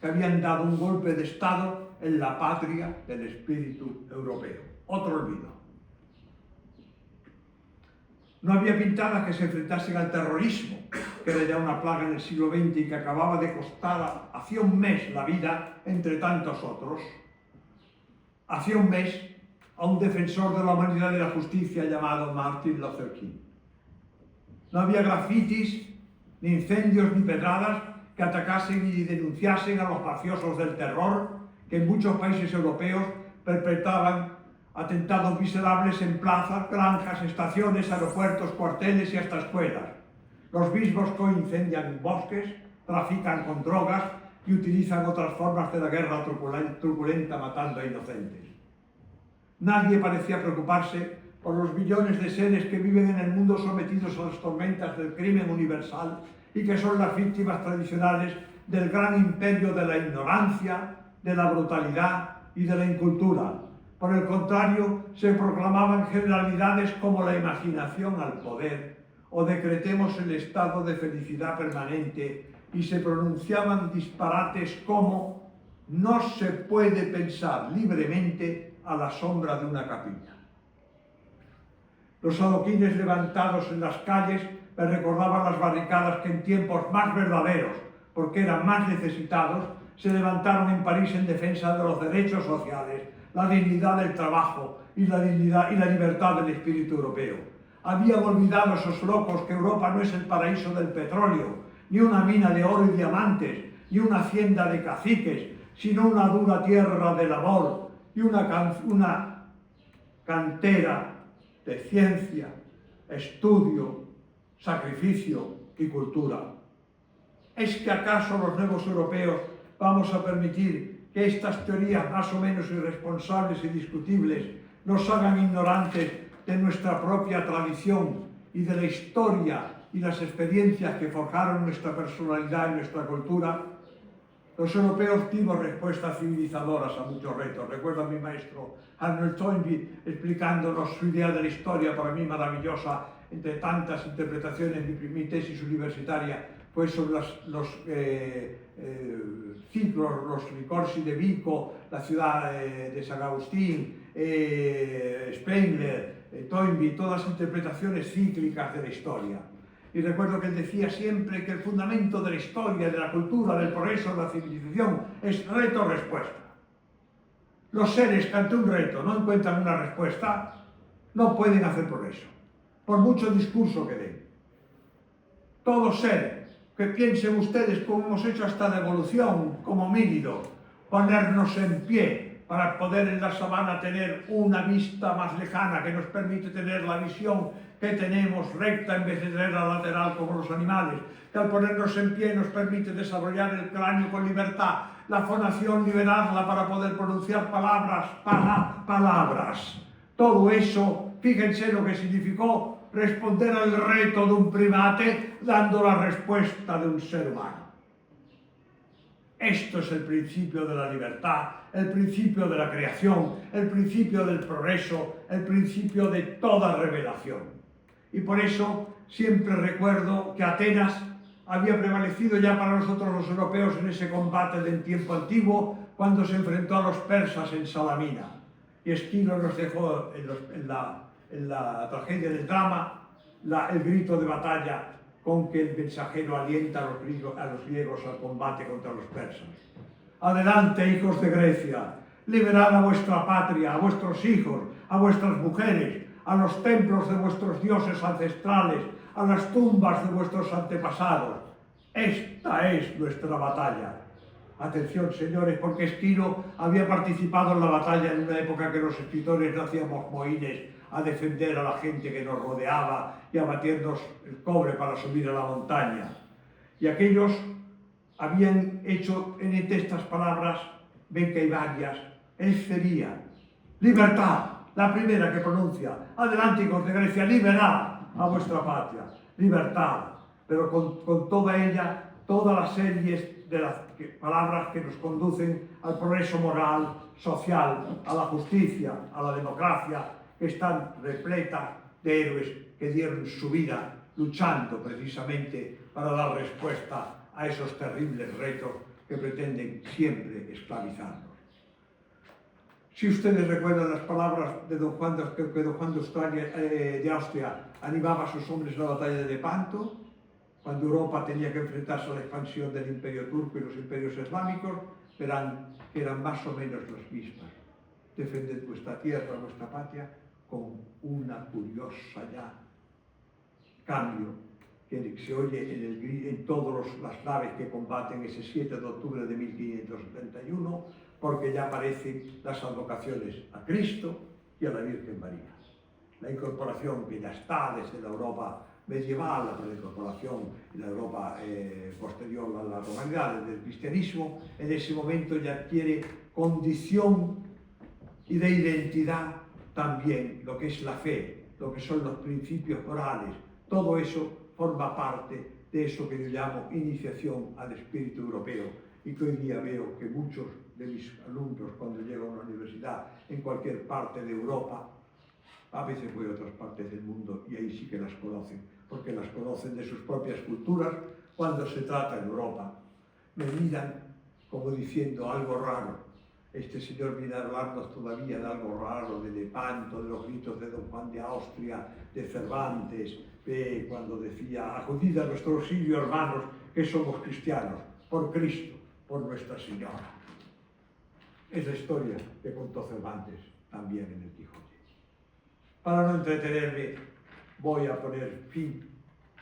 que habían dado un golpe de Estado en la patria del espíritu europeo. Otro olvido. No había pintadas que se enfrentasen al terrorismo, que era ya una plaga en el siglo XX y que acababa de costar hacía un mes la vida entre tantos otros. Hacía un mes a un defensor de la humanidad y de la justicia llamado Martin Luther King. No había grafitis, ni incendios, ni pedradas que atacasen y denunciasen a los mafiosos del terror que en muchos países europeos perpetraban atentados miserables en plazas, granjas, estaciones, aeropuertos, cuarteles y hasta escuelas. Los mismos que hoy incendian bosques, trafican con drogas y utilizan otras formas de la guerra truculenta matando a inocentes. Nadie parecía preocuparse por los millones de seres que viven en el mundo sometidos a las tormentas del crimen universal y que son las víctimas tradicionales del gran imperio de la ignorancia, de la brutalidad y de la incultura. Por el contrario, se proclamaban generalidades como la imaginación al poder o decretemos el estado de felicidad permanente y se pronunciaban disparates como no se puede pensar libremente a la sombra de una capilla. Los adoquines levantados en las calles me recordaban las barricadas que en tiempos más verdaderos, porque eran más necesitados, se levantaron en París en defensa de los derechos sociales, la dignidad del trabajo y la libertad del espíritu europeo. Habían olvidado esos locos que Europa no es el paraíso del petróleo, ni una mina de oro y diamantes, ni una hacienda de caciques, sino una dura tierra de labor y una cantera de ciencia, estudio, sacrificio y cultura. ¿Es que acaso los nuevos europeos vamos a permitir que estas teorías más o menos irresponsables y discutibles nos hagan ignorantes de nuestra propia tradición y de la historia y las experiencias que forjaron nuestra personalidad y nuestra cultura? Los europeos dimos respuestas civilizadoras a muchos retos. Recuerdo a mi maestro Arnold Toynbee explicándonos su idea de la historia, para mí maravillosa, entre tantas interpretaciones. Mi tesis universitaria fue sobre los ciclos, los ricorsi de Vico, la ciudad de San Agustín, Spengler, Toynbee, todas interpretaciones cíclicas de la historia. Y recuerdo que él decía siempre que el fundamento de la historia, de la cultura, del progreso, de la civilización, es reto-respuesta. Los seres que ante un reto no encuentran una respuesta, no pueden hacer progreso, por mucho discurso que den. Todo ser que piensen ustedes, como hemos hecho hasta la evolución, como homínido, ponernos en pie para poder en la sabana tener una vista más lejana que nos permite tener la visión que tenemos recta en vez de tenerla lateral como los animales, que al ponernos en pie nos permite desarrollar el cráneo con libertad, la fonación liberarla para poder pronunciar palabras. Todo eso, fíjense lo que significó responder al reto de un primate dando la respuesta de un ser humano. Esto es el principio de la libertad, el principio de la creación, el principio del progreso, el principio de toda revelación. Y por eso siempre recuerdo que Atenas había prevalecido ya para nosotros los europeos en ese combate del tiempo antiguo, cuando se enfrentó a los persas en Salamina. Y Esquilo nos dejó en la tragedia del drama el grito de batalla con que el mensajero alienta a los griegos al combate contra los persas. Adelante, hijos de Grecia, liberad a vuestra patria, a vuestros hijos, a vuestras mujeres, a los templos de vuestros dioses ancestrales, a las tumbas de vuestros antepasados. Esta es nuestra batalla. Atención, señores, porque Esquilo había participado en la batalla en una época que los escritores no hacíamos mohines a defender a la gente que nos rodeaba y a batirnos el cobre para subir a la montaña. Y aquellos habían hecho en estas palabras, ven que hay varias, él sería libertad, la primera que pronuncia, adelante, hijos de Grecia, liberad a vuestra patria, libertad, pero con toda ella, todas las series de las palabras que nos conducen al progreso moral, social, a la justicia, a la democracia, que están repletas de héroes que dieron su vida luchando precisamente para dar respuesta a esos terribles retos que pretenden siempre esclavizarnos. Si ustedes recuerdan las palabras de don Juan de Austria animaba a sus hombres en la batalla de Lepanto, cuando Europa tenía que enfrentarse a la expansión del imperio turco y los imperios islámicos, verán que eran más o menos las mismas. Defended vuestra tierra, vuestra patria, con una curiosa ya cambio que se oye en todas las naves que combaten ese 7 de octubre de 1571, porque ya aparecen las advocaciones a Cristo y a la Virgen María. La incorporación que ya está desde la Europa medieval, la incorporación en la Europa posterior a la romanidad, desde el cristianismo, en ese momento ya adquiere condición y de identidad también lo que es la fe, lo que son los principios morales. Todo eso forma parte de eso que yo llamo iniciación al espíritu europeo, y que hoy día veo que muchos de mis alumnos, cuando llegan a la universidad en cualquier parte de Europa, a veces voy a otras partes del mundo y ahí sí que las conocen, porque las conocen de sus propias culturas. Cuando se trata en Europa, me miran como diciendo algo raro. Este señor viene a hablarnos todavía de algo raro, de Lepanto, de los gritos de Don Juan de Austria, de Cervantes, cuando decía: acudid a nuestro auxilio, hermanos, que somos cristianos, por Cristo, por Nuestra Señora. Es la historia que contó Cervantes también en el Quijote. Para no entretenerme, voy a poner fin,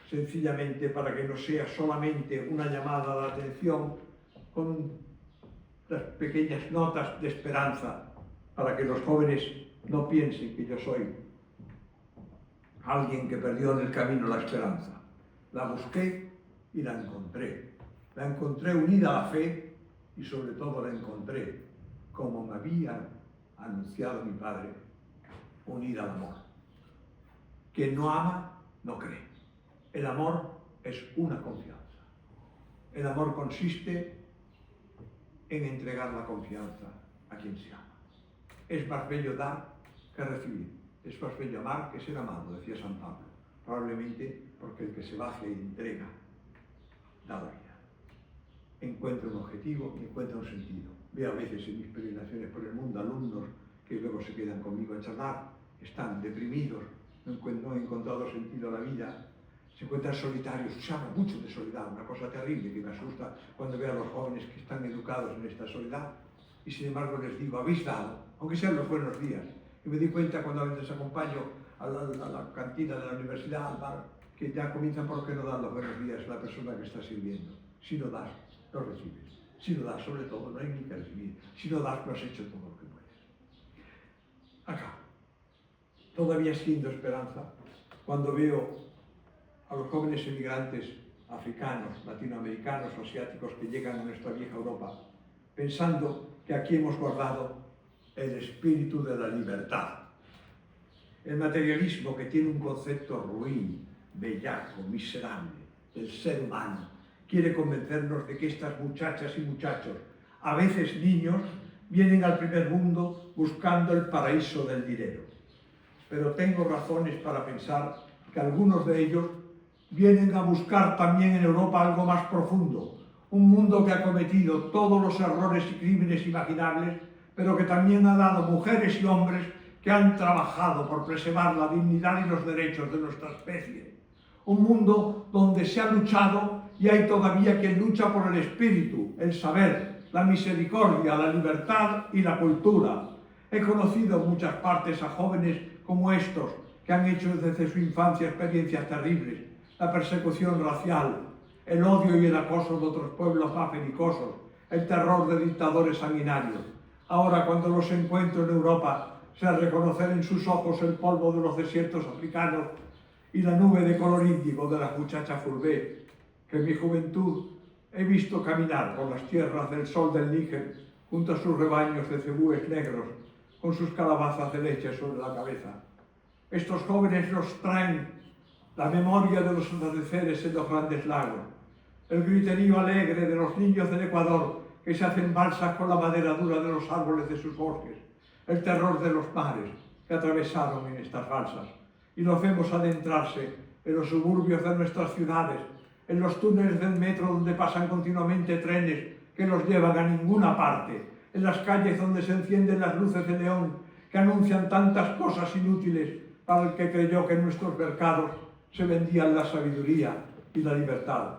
sencillamente para que no sea solamente una llamada a la atención, con las pequeñas notas de esperanza, para que los jóvenes no piensen que yo soy alguien que perdió en el camino la esperanza. La busqué y la encontré. La encontré unida a la fe y sobre todo la encontré, como me había anunciado mi padre, unida al amor. Quien no ama, no cree. El amor es una confianza. El amor consiste en entregar la confianza a quien se ama. Es más bello dar que recibir. Es más bello amar que ser amado, decía San Pablo. Probablemente porque el que se baja y entrega da la vida. Encuentra un objetivo y encuentra un sentido. Veo a veces en mis peregrinaciones por el mundo alumnos que luego se quedan conmigo a charlar, están deprimidos, no han encontrado sentido a la vida, se encuentran solitarios. Se habla mucho de soledad, una cosa terrible que me asusta cuando veo a los jóvenes que están educados en esta soledad, y sin embargo les digo: habéis dado, aunque sean los buenos días. Y me di cuenta cuando a veces les acompaño a la cantina de la universidad, al bar, que ya comienzan por qué no dan los buenos días a la persona que está sirviendo. Si no das, no recibes. Si no das, sobre todo, no hay ni que recibir. Si no das, no has hecho todo lo que puedes. Acá, todavía siendo esperanza, cuando veo a los jóvenes emigrantes africanos, latinoamericanos o asiáticos que llegan a nuestra vieja Europa, pensando que aquí hemos guardado el espíritu de la libertad. El materialismo, que tiene un concepto ruin, bellaco, miserable del ser humano, quiere convencernos de que estas muchachas y muchachos, a veces niños, vienen al primer mundo buscando el paraíso del dinero. Pero tengo razones para pensar que algunos de ellos vienen a buscar también en Europa algo más profundo, un mundo que ha cometido todos los errores y crímenes imaginables, pero que también ha dado mujeres y hombres que han trabajado por preservar la dignidad y los derechos de nuestra especie. Un mundo donde se ha luchado y hay todavía quien lucha por el espíritu, el saber, la misericordia, la libertad y la cultura. He conocido en muchas partes a jóvenes como estos, que han hecho desde su infancia experiencias terribles: la persecución racial, el odio y el acoso de otros pueblos más belicosos, el terror de dictadores sanguinarios. Ahora, cuando los encuentro en Europa, sé reconocer en sus ojos el polvo de los desiertos africanos y la nube de color índigo de la muchacha Fourbet, que en mi juventud he visto caminar por las tierras del sol del Níger junto a sus rebaños de cebúes negros con sus calabazas de leche sobre la cabeza. Estos jóvenes nos traen la memoria de los atardeceres en los grandes lagos, el griterío alegre de los niños del Ecuador que se hacen balsas con la madera dura de los árboles de sus bosques, el terror de los mares que atravesaron en estas balsas, y los vemos adentrarse en los suburbios de nuestras ciudades, en los túneles del metro donde pasan continuamente trenes que los llevan a ninguna parte, en las calles donde se encienden las luces de neón que anuncian tantas cosas inútiles para el que creyó que en nuestros mercados se vendían la sabiduría y la libertad.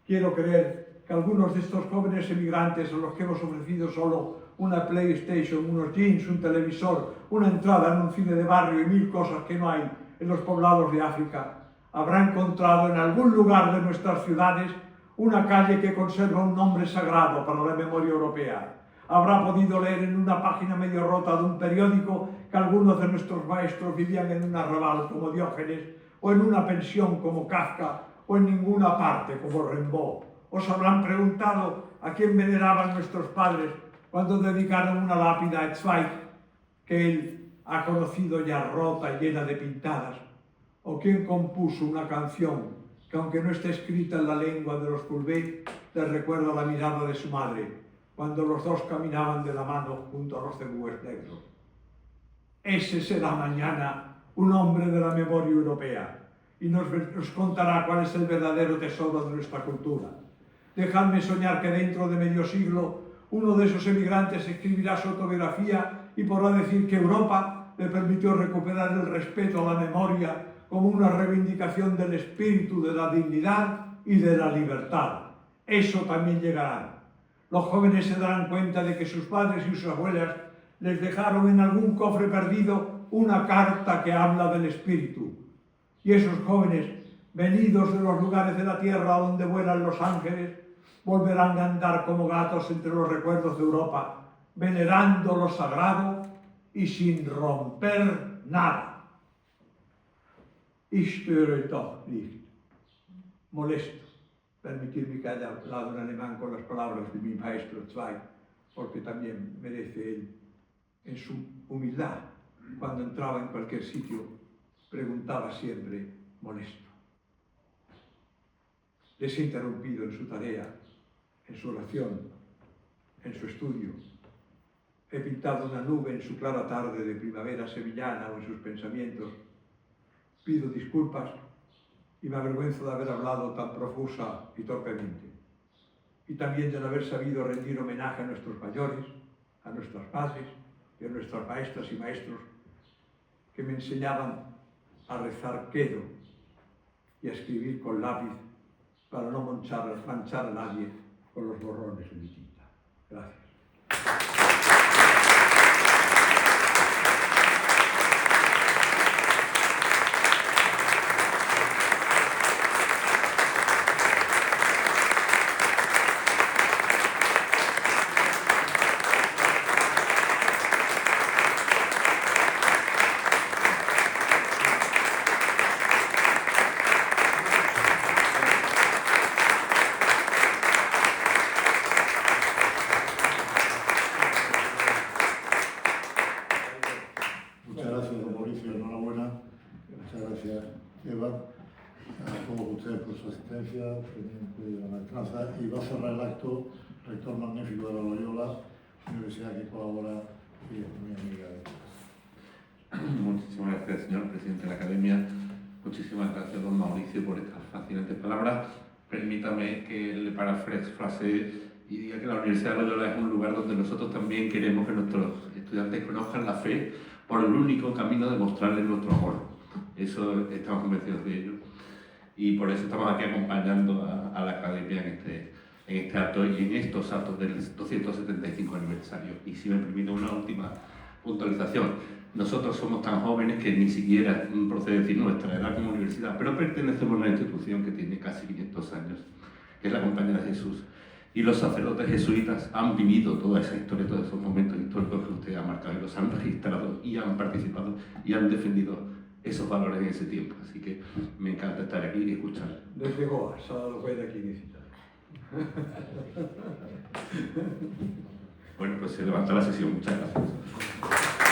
Quiero creer que algunos de estos jóvenes emigrantes a los que hemos ofrecido solo una PlayStation, unos jeans, un televisor, una entrada en un cine de barrio y 1000 cosas que no hay en los poblados de África, habrá encontrado en algún lugar de nuestras ciudades una calle que conserva un nombre sagrado para la memoria europea. Habrá podido leer en una página medio rota de un periódico que algunos de nuestros maestros vivían en un arrabal como Diógenes, o en una pensión como Kafka, o en ninguna parte como Rimbaud. Os habrán preguntado a quién veneraban nuestros padres cuando dedicaron una lápida a Zweig, que él ha conocido ya rota y llena de pintadas, o quién compuso una canción que, aunque no esté escrita en la lengua de los Courbet, le recuerda la mirada de su madre cuando los dos caminaban de la mano junto a los cebúes negros. Ese será mañana un hombre de la memoria europea y nos contará cuál es el verdadero tesoro de nuestra cultura. Dejadme soñar que dentro de medio siglo Uno de esos emigrantes escribirá su autobiografía y podrá decir que Europa le permitió recuperar el respeto a la memoria como una reivindicación del espíritu, de la dignidad y de la libertad. Eso también llegará. Los jóvenes se darán cuenta de que sus padres y sus abuelas les dejaron en algún cofre perdido una carta que habla del espíritu. Y esos jóvenes, venidos de los lugares de la tierra donde vuelan los ángeles, volverán a andar como gatos entre los recuerdos de Europa, venerando lo sagrado y sin romper nada. Ich störe doch nicht. Molesto. Permitirme que haya hablado en alemán con las palabras de mi maestro Zweig, porque también merece él, en su humildad, cuando entraba en cualquier sitio, preguntaba siempre, molesto. Les he interrumpido en su tarea, en su oración, en su estudio. He pintado una nube en su clara tarde de primavera sevillana o en sus pensamientos. Pido disculpas y me avergüenzo de haber hablado tan profusa y torpemente. Y también de no haber sabido rendir homenaje a nuestros mayores, a nuestras madres y a nuestras maestras y maestros que me enseñaban a rezar quedo y a escribir con lápiz para no manchar a nadie con los borrones de mi tinta. Gracias. Eva, a todos ustedes por su asistencia, pendiente de la maestranza, y va a cerrar el acto rector magnífico de la Loyola, universidad que colabora y es muy amiga de Muchísimas gracias, señor presidente de la Academia. Muchísimas gracias, don Mauricio, por estas fascinantes palabras. Permítame que le parafrase y diga que la Universidad de Loyola es un lugar donde nosotros también queremos que nuestros estudiantes conozcan la fe por el único camino de mostrarles nuestro amor. Eso estamos convencidos de ello. Y por eso estamos aquí acompañando a la Academia en este acto y en estos actos del 275 aniversario. Y si me permite una última puntualización. Nosotros somos tan jóvenes que ni siquiera procede decir nuestra edad como universidad, pero pertenecemos a una institución que tiene casi 500 años, que es la Compañía de Jesús. Y los sacerdotes jesuitas han vivido toda esa historia, todos esos momentos históricos que usted ha marcado y los han registrado y han participado y han defendido esos valores en ese tiempo. Así que me encanta estar aquí y escuchar. Desde Goa, lo puede aquí visitar. Bueno, pues se levanta la sesión. Muchas gracias.